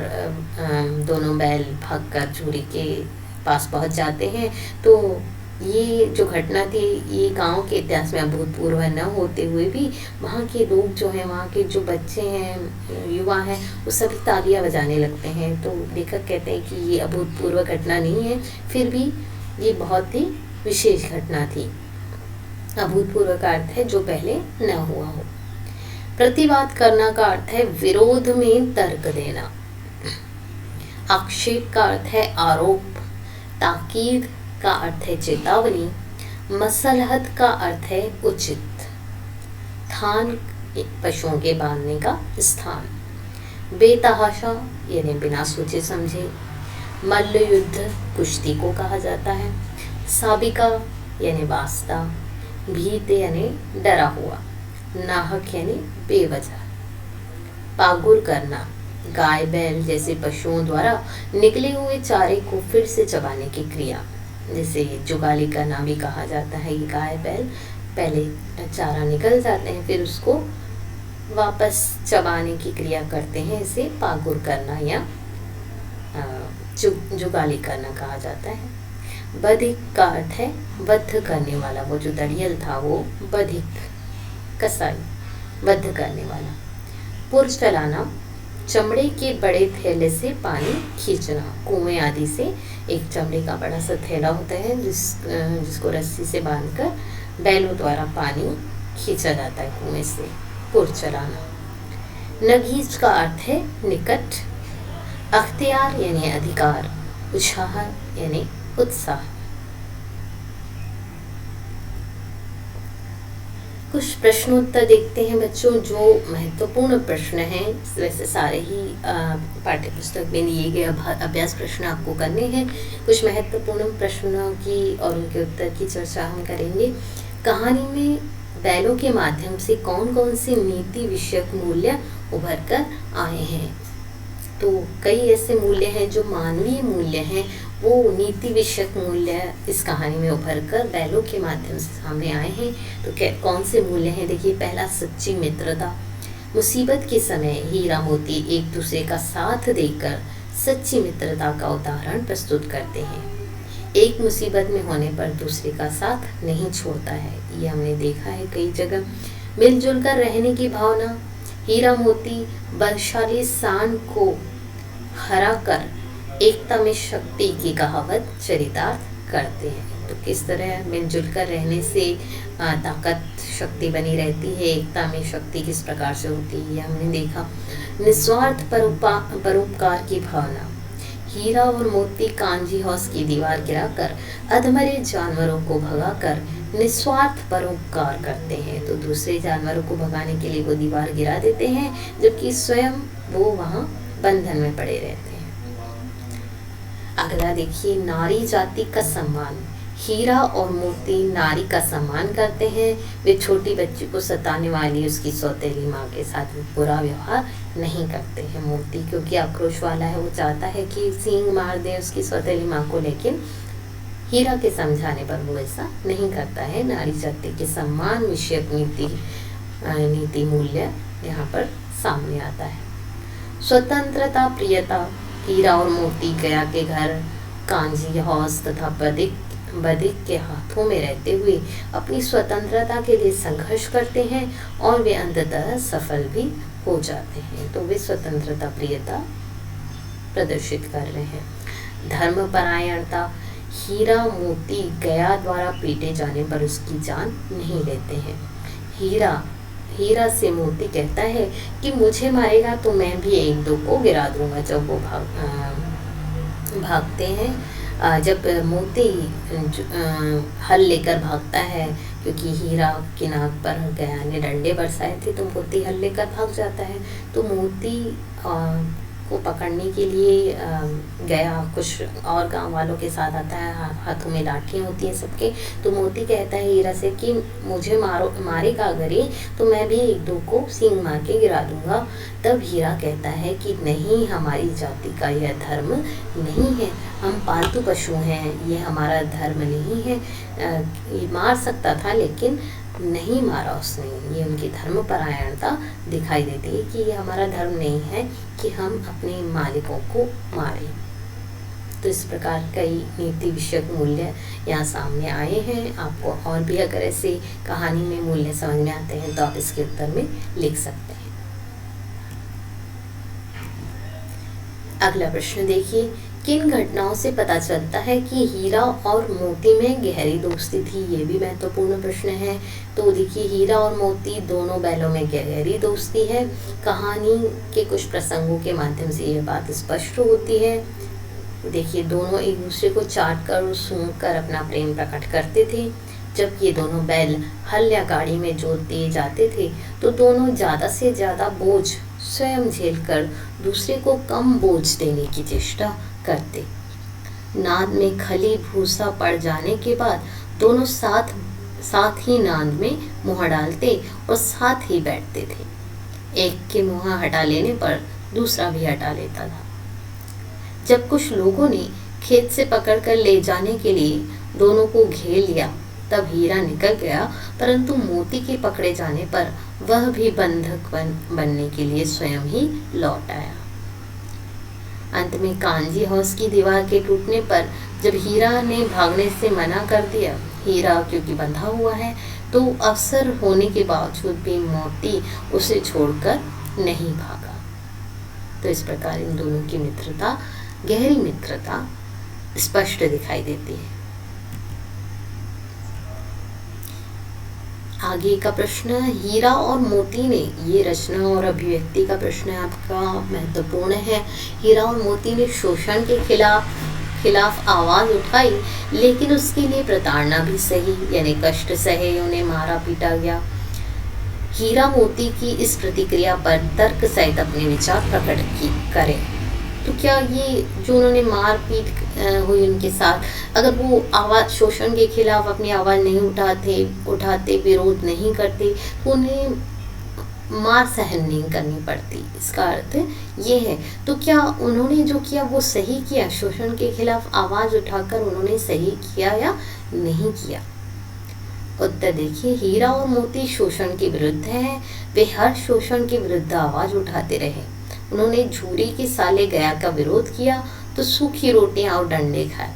दोनों बैल भागकर झूरी के पास पहुंच जाते हैं, तो ये जो घटना थी, ये गांव के इतिहास में अभूतपूर्व न होते हुए भी वहाँ के लोग जो हैं, वहाँ के जो बच्चे हैं, युवा हैं, वो सभी तालियां बजाने लगते हैं। तो लेखक कहते हैं कि ये अभूतपूर्व घटना नहीं है, फिर भी ये बहुत ही विशेष घटना थी। अभूतपूर्व का अर्थ है जो पहले न हुआ हो। प्रतिवाद करना का अर्थ है विरोध में तर्क देना। आक्षेप का अर्थ है आरोप। ताकीद का अर्थ है चेतावनी। मसलहत का अर्थ है उचित। थान, पशुओं के बांधने का स्थान। बेतहाशा यानी बिना सोचे समझे। मल्ल युद्ध, कुश्ती को कहा जाता है। साबिका यानी वास्ता। भीत यानी डरा हुआ। नाहक यानी बेवजह। पागुर करना, गाय बैल जैसे पशुओं द्वारा निकले हुए चारे को फिर से चबाने की क्रिया, जिसे जुगाली करना भी कहा जाता है। ये गाय बैल पहले चारा निकल जाते हैं, फिर उसको वापस चबाने की क्रिया करते हैं, इसे पागुर करना या जुगाली करना कहा जाता है। बधिक का अर्थ है बद्ध करने वाला। वो जो दड़ियल था वो बधिक, कसाई, बद्ध करने वाला। पुर चलाना, चमड़े के बड़े थैले से पानी खींचना। कुएं आदि से एक चमड़े का बड़ा सा थैला होता है जिसको रस्सी से बांधकर बैलों द्वारा पानी खींचा जाता है कुएं से। पुर चलाना। नगीच का अर्थ है निकट। अख्तियार यानी अधिकार, उत्साह यानी उत्साह। कुछ प्रश्नोत्तर देखते हैं बच्चों, जो महत्वपूर्ण प्रश्न हैं। वैसे सारे ही पाठ्य पुस्तक में दिए गए अभ्यास प्रश्न आपको करने हैं। कुछ महत्वपूर्ण प्रश्नों की और उनके उत्तर की चर्चा हम करेंगे। कहानी में बैलों के माध्यम से कौन कौन से नीति विषयक मूल्य उभर कर आए हैं। तो कई ऐसे मूल्य हैं जो मानवीय मूल्य हैं, वो नीति विषयक मूल्य इस कहानी में उभर कर बैलों के माध्यम से सामने आए हैं। तो कौन से मूल्य हैं? देखिए, पहला सच्ची मित्रता। मुसीबत के समय हीरा मोती एक दूसरे का साथ देकर सच्ची मित्रता का उदाहरण प्रस्तुत करते हैं। एक मुसीबत में होने पर दूसरे का साथ नहीं छोड़ता है, ये हमने देखा है कई जगह। मिलजुल कर रहने की भावना। हीरा मोती बलशाली सांड को हरा कर एकता में शक्ति की कहावत चरितार्थ करते हैं। तो किस तरह मिलजुल कर रहने से ताकत शक्ति बनी रहती है, एकता में शक्ति किस प्रकार से होती है, हमने देखा। निस्वार्थ परोपकार की भावना। हीरा और मोती कांजी हौस की दीवार गिराकर अधमरे जानवरों को भगाकर निस्वार्थ परोपकार करते हैं। तो दूसरे जानवरों को भगाने के लिए वो दीवार गिरा देते हैं, जबकि स्वयं वो वहाँ बंधन में पड़े रहते हैं। अगला देखिए, नारी जाति का सम्मान। हीरा और मोती नारी का सम्मान करते हैं। वे छोटी बच्ची को सताने वाली उसकी सौतेली माँ के साथ बुरा व्यवहार नहीं करते हैं। मोती क्योंकि आक्रोश वाला है, वो चाहता है कि सींग मार दे उसकी सौतेली माँ को, लेकिन हीरा के समझाने पर वो ऐसा नहीं करता है। नारी जाति के सम्मान विषयक नीति मूल्य यहाँ पर सामने आता है। स्वतंत्रता प्रियता। हीरा और मोती गया के घर कांजी हौस तथा बदिक के हाथों में रहते हुए अपनी स्वतंत्रता के लिए संघर्ष करते हैं और वे अंततः सफल भी हो जाते हैं। तो वे स्वतंत्रता प्रियता प्रदर्शित कर रहे हैं। धर्मपरायणता। हीरा मोती गया द्वारा पीटे जाने पर उसकी जान नहीं लेते हैं। हीरा से मोती कहता है कि मुझे मारेगा तो मैं भी एक दो को गिरा दूंगा। जब वो भागते हैं, जब मोती हल लेकर भागता है, क्योंकि हीरा की नाक पर गया ने डंडे बरसाए थे, तो मोती हल लेकर भाग जाता है। तो मोती को पकड़ने के लिए गया कुछ और गांव वालों के साथ आता है, हाथों में लाठियाँ होती हैं सबके। तो मोती कहता है हीरा से कि मुझे मारेगा अगर ये, तो मैं भी एक दो को सींग मार के गिरा दूंगा। तब हीरा कहता है कि नहीं, हमारी जाति का यह धर्म नहीं है, हम पालतू पशु हैं, ये हमारा धर्म नहीं है। ये मार सकता था लेकिन नहीं मारा उसने। ये उनकी धर्मपरायणता दिखाई देती है कि ये हमारा धर्म नहीं है कि हम अपने मालिकों को मारें। तो इस प्रकार कई नीति विषयक मूल्य यहाँ सामने आए हैं। आपको और भी अगर ऐसे कहानी में मूल्य समझ में आते हैं तो आप इसके उत्तर में लिख सकते हैं। अगला प्रश्न देखिए, किन घटनाओं से पता चलता है कि हीरा और मोती में गहरी दोस्ती थी? ये भी महत्वपूर्ण प्रश्न है। तो देखिए, हीरा और मोती दोनों बैलों में गहरी दोस्ती है। कहानी के कुछ प्रसंगों के माध्यम से ये बात स्पष्ट होती है। देखिए, दोनों एक दूसरे को चाट कर और सूंघ कर अपना प्रेम प्रकट करते थे। जब ये दोनों बैल हल या गाड़ी में जोत दिए जाते थे तो दोनों ज़्यादा से ज़्यादा बोझ स्वयं झेलकर दूसरे को कम बोझ देने की चेष्टा करते। नाद में खली भूसा पड़ जाने के बाद दोनों साथ ही नाद में मुँह डालते और साथ ही बैठते थे। एक के मुँह हटा लेने पर दूसरा भी हटा लेता था। जब कुछ लोगों ने खेत से पकड़कर ले जाने के लिए दोनों को घेर लिया, तब हीरा निकल गया, परंतु मोती के पकड़े जाने पर वह भी बंधक बनने के लिए स्वयं ही लौट आया। अंत में कांजी हौस की दीवार के टूटने पर जब हीरा ने भागने से मना कर दिया, हीरा क्योंकि बंधा हुआ है, तो अवसर होने के बावजूद भी मोती उसे छोड़कर नहीं भागा। तो इस प्रकार इन दोनों की मित्रता, गहरी मित्रता स्पष्ट दिखाई देती है। आगे का प्रश्न, हीरा और मोती ने, ये रचना और अभिव्यक्ति का प्रश्न है आपका, महत्वपूर्ण है। हीरा और मोती ने शोषण के खिलाफ आवाज उठाई, लेकिन उसके लिए प्रताड़ना भी सही, यानी कष्ट सहे, उन्हें मारा पीटा गया। हीरा मोती की इस प्रतिक्रिया पर तर्क सहित अपने विचार प्रकट करें। तो क्या ये जो उन्होंने मारपीट हुई उनके साथ, अगर वो आवाज़ शोषण के खिलाफ अपनी आवाज़ नहीं उठाते, विरोध नहीं करते, तो उन्हें मार सहन नहीं करनी पड़ती, इसका अर्थ ये है। तो क्या उन्होंने जो किया वो सही किया? शोषण के खिलाफ आवाज़ उठाकर उन्होंने सही किया या नहीं किया? उत्तर देखिए, हीरा और मोती शोषण के विरुद्ध हैं। वे हर शोषण के विरुद्ध आवाज़ उठाते रहे। उन्होंने झूरी के साले गया का विरोध किया तो सूखी रोटियां और डंडे खाए।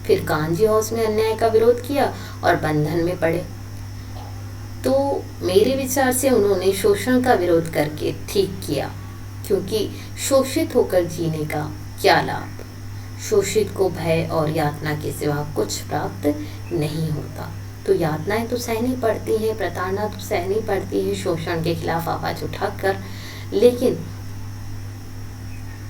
फिर कांजी हाउस में अन्याय का विरोध किया और बंधन में पड़े। तो मेरे विचार से उन्होंने शोषण का विरोध करके ठीक किया, क्योंकि शोषित होकर जीने का क्या लाभ? शोषित को भय और यातना के सिवा कुछ प्राप्त नहीं होता। तो यातनाएं तो सहनी पड़ती हैं, प्रताड़ना तो सहनी पड़ती है शोषण के खिलाफ आवाज उठाकर, लेकिन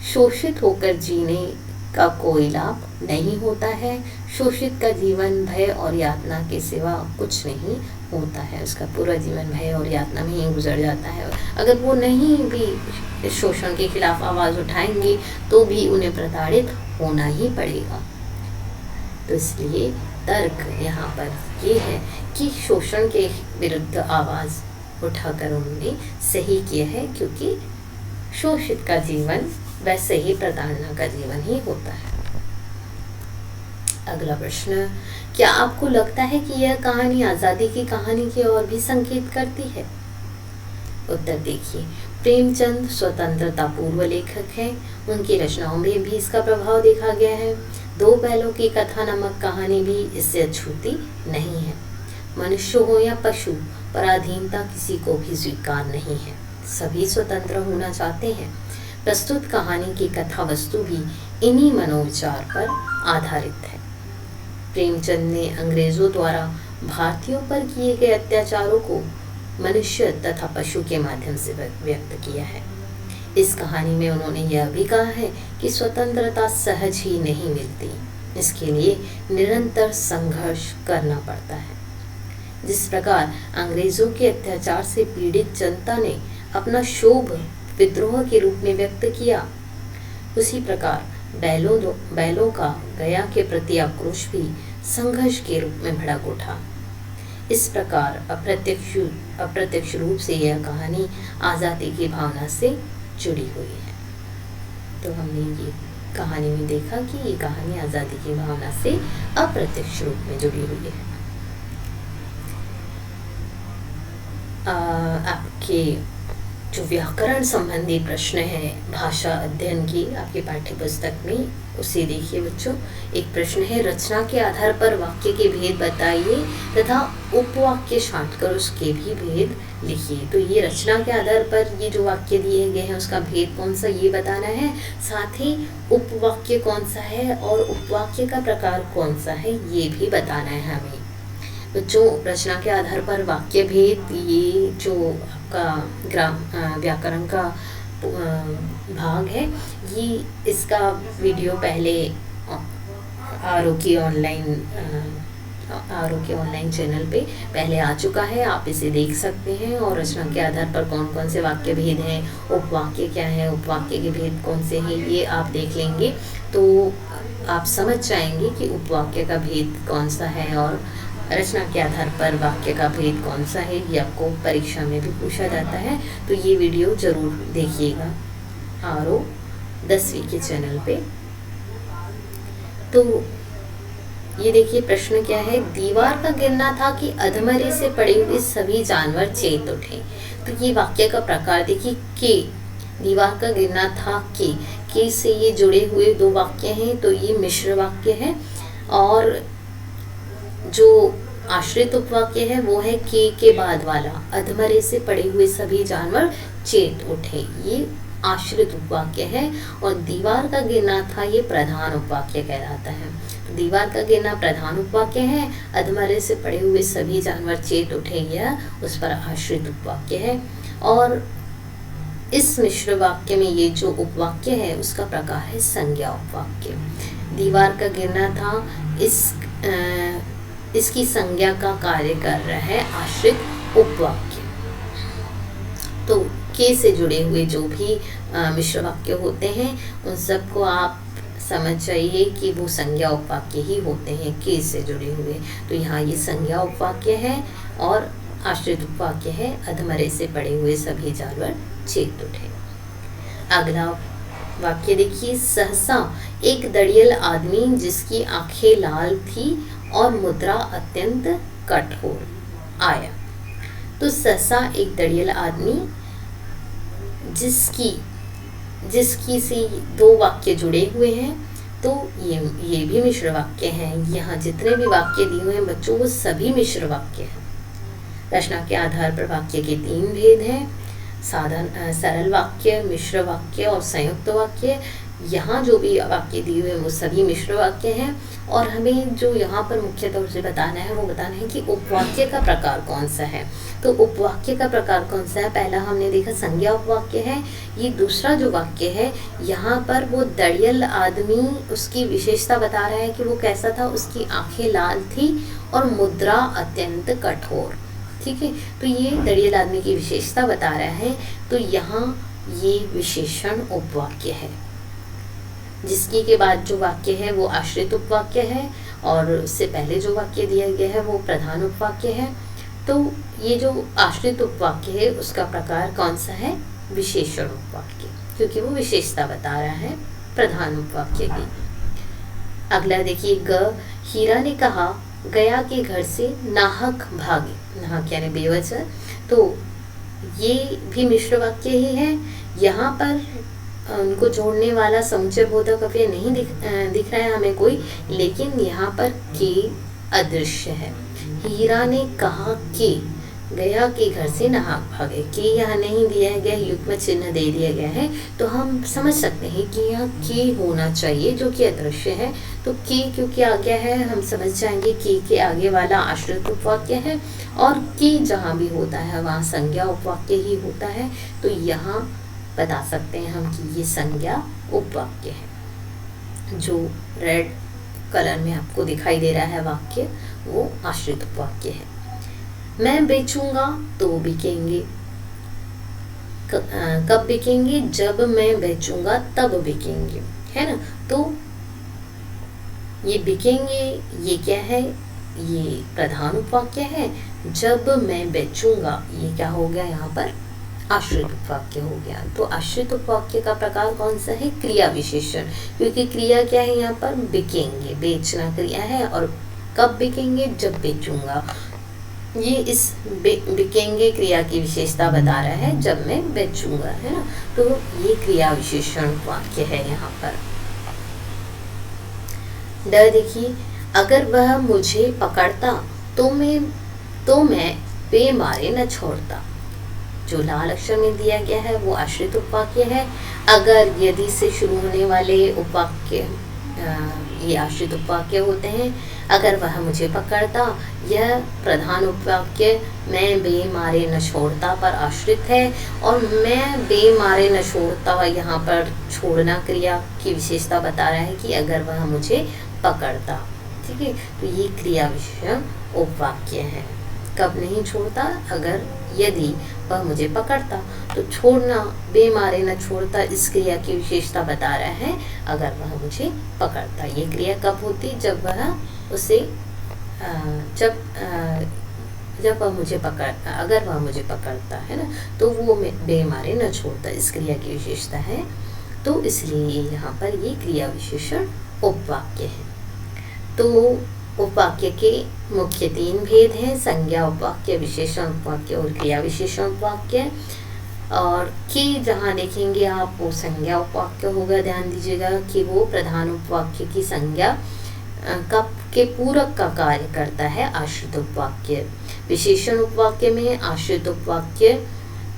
शोषित होकर जीने का कोई लाभ नहीं होता है। शोषित का जीवन भय और यातना के सिवा कुछ नहीं होता है, उसका पूरा जीवन भय और यातना में ही गुजर जाता है। अगर वो नहीं भी शोषण के खिलाफ आवाज़ उठाएंगे तो भी उन्हें प्रताड़ित होना ही पड़ेगा। तो इसलिए तर्क यहाँ पर ये है कि शोषण के विरुद्ध आवाज़ उठाकर उन्होंने सही किया है, क्योंकि शोषित का जीवन वैसे ही प्रताड़ना का जीवन ही होता है। अगला प्रश्न, क्या आपको लगता है कि यह कहानी आज़ादी की कहानी की ओर भी संकेत करती है? उत्तर देखिए, प्रेमचंद स्वतंत्रता पूर्व लेखक हैं। उनकी रचनाओं में भी इसका प्रभाव देखा गया है। दो बैलों की कथा नामक कहानी भी इससे अछूती नहीं है। मनुष्य हो या पशु, पराधीनता किसी को भी स्वीकार नहीं है। सभी स्वतंत्र होना चाहते हैं। प्रस्तुत कहानी की कथा वस्तु भी इन्हीं मनोविचार पर आधारित है। प्रेमचंद ने अंग्रेजों द्वारा भारतीयों पर किए गए अत्याचारों को मनुष्य तथा पशु के माध्यम से व्यक्त किया है। इस कहानी में उन्होंने यह भी कहा है कि स्वतंत्रता सहज ही नहीं मिलती, इसके लिए निरंतर संघर्ष करना पड़ता है। जिस प्रकार अंग्रेजों के अत्याचार से पीड़ित जनता ने अपना क्षोभ विद्रोह के रूप में व्यक्त किया, उसी प्रकार बैलों का गया के प्रति आक्रोश भी संघर्ष के रूप में भड़क उठा। इस प्रकार अप्रत्यक्ष रूप से यह कहानी आज़ादी की भावना से जुड़ी हुई है। तो हमने ये कहानी में देखा कि ये कहानी आज़ादी की भावना से अप्रत्यक्ष रूप में जुड़ी हुई है। आपके जो व्याकरण संबंधी प्रश्न है भाषा अध्ययन की आपकी पाठ्य पुस्तक में, उसे देखिए बच्चों। एक प्रश्न है, रचना के आधार पर वाक्य के भेद बताइए तथा उपवाक्य छांटकर उसके भी भेद लिखिए। तो ये रचना के आधार पर ये जो वाक्य दिए गए हैं उसका भेद कौन सा ये बताना है, साथ ही उपवाक्य कौन सा है और उपवाक्य का प्रकार कौन सा है ये भी बताना है हमें। बच्चों, रचना के आधार पर वाक्य भेद, ये जो आपका व्याकरण का भाग है, ये इसका वीडियो पहले आरओ के ऑनलाइन चैनल पे पहले आ चुका है, आप इसे देख सकते हैं। और रचना के आधार पर कौन कौन से वाक्य भेद हैं, उपवाक्य क्या है, उपवाक्य के भेद कौन से हैं, ये आप देख लेंगे तो आप समझ जाएंगे कि उपवाक्य का भेद कौन सा है और रचना के आधार पर वाक्य का भेद कौन सा है। ये आपको परीक्षा में भी पूछा जाता है, तो ये वीडियो जरूर देखिएगा आरओ 10वीं के चैनल पे। तो ये देखिए प्रश्न क्या है, दीवार का गिरना था कि अधमरे से पड़े हुए सभी जानवर चेत उठे। तो ये वाक्य का प्रकार देखिए, के दीवार का गिरना था के से ये जुड़े हुए दो वाक्य हैं, तो ये मिश्र वाक्य है। और जो आश्रित उपवाक्य है वो है के बाद वाला, अधमरे से पड़े हुए सभी जानवर चेत उठे, ये आश्रित उपवाक्य है। और दीवार का गिरना था ये प्रधान उपवाक्य कहलाता है। दीवार का गिरना प्रधान उपवाक्य है, अधमरे से पड़े हुए सभी जानवर चेत उठे, यह उस पर आश्रित उपवाक्य है। और इस मिश्र वाक्य में ये जो उपवाक्य है उसका प्रकार है संज्ञा उपवाक्य। दीवार का गिरना था, इसकी संज्ञा का कार्य कर रहा है आश्रित उपवाक्य। तो के से जुड़े हुए जो भी मिश्र वाक्य होते हैं उन सबको आप समझ जाइए कि वो संज्ञा उपवाक्य ही होते हैं, के से जुड़े हुए। तो यहाँ ये संज्ञा उपवाक्य है और आश्रित उपवाक्य है, अधमरे से पड़े हुए सभी जानवर चेत उठे। अगला वाक्य देखिए, सहसा एक दड़ियल आदमी जिसकी आंखें लाल थी और मुद्रा अत्यंत कठोर आया। तो सहसा एक दड़ियल आदमी जिसकी से दो वाक्य जुड़े हुए हैं, तो ये भी मिश्र वाक्य हैं। यहाँ जितने भी वाक्य दिए हुए हैं बच्चों वो सभी मिश्र वाक्य हैं। रचना के आधार पर वाक्य के 3 भेद हैं, सरल वाक्य, मिश्र वाक्य और संयुक्त वाक्य। यहाँ जो भी वाक्य दिए हुए हैं वो सभी मिश्र वाक्य हैं। और हमें जो यहाँ पर मुख्य तौर से बताना है वो बताना है कि उपवाक्य का प्रकार कौन सा है। तो उपवाक्य का प्रकार कौन सा है, पहला हमने देखा संज्ञा उपवाक्य है। ये दूसरा जो वाक्य है यहाँ पर वो दड़ियल आदमी, उसकी विशेषता बता रहा है कि वो कैसा था, उसकी आंखें लाल थी और मुद्रा अत्यंत कठोर। ठीक है, तो ये दड़ियल आदमी की विशेषता बता रहा है। तो यहाँ ये विशेषण उपवाक्य है। जिसकी के बाद जो वाक्य है वो आश्रित उपवाक्य है और उससे पहले जो वाक्य दिया गया है वो प्रधान उपवाक्य है। तो ये जो आश्रित उपवाक्य है उसका प्रकार कौन सा है, विशेषण उपवाक्य, क्योंकि वो विशेषता बता रहा है प्रधान उपवाक्य की। अगला देखिए, हीरा ने कहा गया के घर से नाहक भागे। नाहक यानी बेवजह, तो ये भी मिश्र वाक्य ही है। यहाँ पर उनको जोड़ने वाला समुच्चय बोधक अव्यय नहीं दिख रहा है हमें कोई, लेकिन यहाँ पर के अदृश्य है। हीरा ने कहा कि गया के घर से नाहक भागे, के यहाँ नहीं दिया गया, युग्म चिन्ह दे दिया गया है। तो हम समझ सकते हैं कि यहाँ के होना चाहिए जो कि अदृश्य है। तो के क्योंकि आ गया है हम समझ जाएंगे के आगे वाला आश्रित उपवाक्य है और के जहाँ भी होता है वहाँ संज्ञा उपवाक्य ही होता है। तो यहाँ बता सकते हैं हम कि ये संज्ञा उपवाक्य है। जो रेड कलर में आपको दिखाई दे रहा है वाक्य वो आश्रित उपवाक्य है। मैं बेचूंगा तो बिकेंगे, कब बिकेंगे, जब मैं बेचूंगा तब बिकेंगे, है ना। तो ये बिकेंगे ये क्या है, ये प्रधान उपवाक्य है। जब मैं बेचूंगा ये क्या हो गया, यहाँ पर आश्रित उपवाक्य हो गया। तो आश्रित उपवाक्य का प्रकार कौन सा है, क्रिया विशेषण, क्योंकि क्रिया क्या है यहाँ पर, बिकेंगे, बेचना क्रिया है। और कब बिकेंगे, जब बेचूंगा। ये इस बिकेंगे क्रिया की विशेषता बता रहा है, जब मैं बेचूंगा, है ना। तो ये क्रिया विशेषण वाक्य है यहाँ पर। ड देखिए, अगर वह मुझे पकड़ता तो मैं बेमारे न छोड़ता। जो लाल अक्षर में दिया गया है वो आश्रित उपवाक्य है। अगर यदि से शुरू होने वाले उपवाक्य ये आश्रित उपवाक्य होते हैं। अगर वह मुझे पकड़ता, यह प्रधान उपवाक्य मैं बेमारे न छोड़ता पर आश्रित है। और मैं बेमारे न छोड़ता यहाँ पर छोड़ना क्रिया की विशेषता बता रहा है कि अगर वह मुझे पकड़ता। ठीक है, तो ये क्रिया विशेषण उपवाक्य है। कब नहीं छोड़ता, अगर यदि वह मुझे पकड़ता। तो छोड़ना, बेमारे न छोड़ता, इस क्रिया की विशेषता बता रहा है अगर वह मुझे पकड़ता। ये क्रिया कब होती, जब वह उसे जब वह मुझे पकड़ता, अगर वह मुझे पकड़ता, है ना। तो वो बेमारे न छोड़ता, इस क्रिया की विशेषता है। तो इसलिए यहाँ पर ये क्रिया विशेषण उपवाक्य है। तो उपवाक्य के मुख्य 3 भेद हैं, संज्ञा उपवाक्य, विशेषण उपवाक्य और क्रिया विशेषण उपवाक्य। और कि जहाँ देखेंगे आप वो संज्ञा उपवाक्य होगा। ध्यान दीजिएगा कि वो प्रधान उपवाक्य की संज्ञा के पूरक का कार्य करता है आश्रित उपवाक्य। विशेषण उपवाक्य में आश्रित उपवाक्य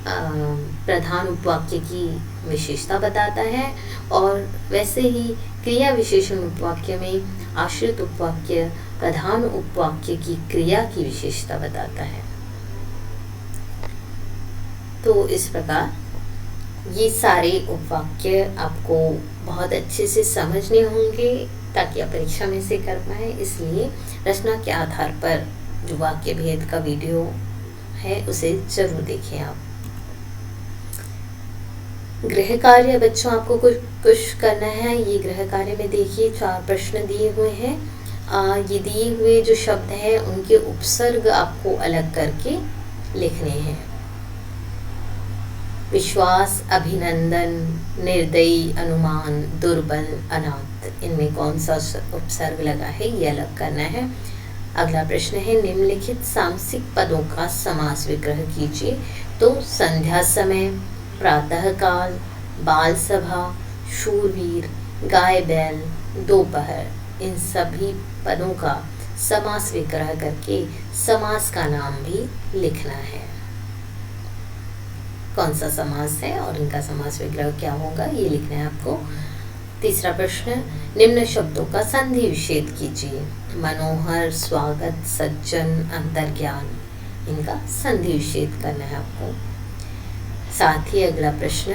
प्रधान उपवाक्य की विशेषता बताता है। और वैसे ही क्रिया विशेषण उपवाक्य में आश्रित उपवाक्य प्रधान उपवाक्य की क्रिया की विशेषता बताता है। तो इस प्रकार ये सारे उपवाक्य आपको बहुत अच्छे से समझने होंगे ताकि आप परीक्षा में से कर पाए। इसलिए रचना के आधार पर जो वाक्य भेद का वीडियो है उसे जरूर देखें आप। गृह कार्य बच्चों आपको कुछ करना है। ये गृह कार्य में देखिए 4 प्रश्न दिए हुए हैं। ये दिए हुए जो शब्द हैं उनके उपसर्ग आपको अलग करके लिखने हैं। विश्वास, अभिनंदन, निर्दयी, अनुमान, दुर्बल, अनाथ, इनमें कौन सा उपसर्ग लगा है ये अलग करना है। अगला प्रश्न है निम्नलिखित सामसिक पदों का समास विग्रह कीजिए। तो संध्या समय, प्रातः काल, बाल सभा, शूरवीर, गाय बैल, दोपहर, इन सभी पदों का समास विग्रह करके समास का नाम भी लिखना है। कौन सा समास है और इनका समास विग्रह क्या होगा ये लिखना है आपको। तीसरा प्रश्न निम्न शब्दों का संधि विच्छेद कीजिए। मनोहर, स्वागत, सज्जन, अंतर्ज्ञान, इनका संधि विच्छेद करना है आपको। साथ ही अगला प्रश्न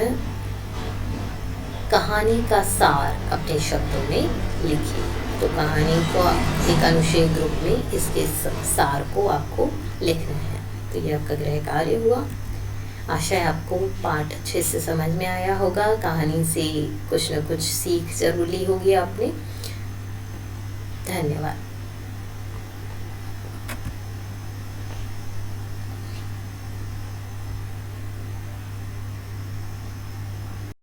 कहानी का सार अपने शब्दों में लिखिए। तो कहानी को एक अनुच्छेद रूप में इसके सार को आपको लिखना है। तो ये आपका गृह कार्य हुआ। आशा है आपको पाठ अच्छे से समझ में आया होगा। कहानी से कुछ न कुछ सीख जरूर ली होगी आपने। धन्यवाद।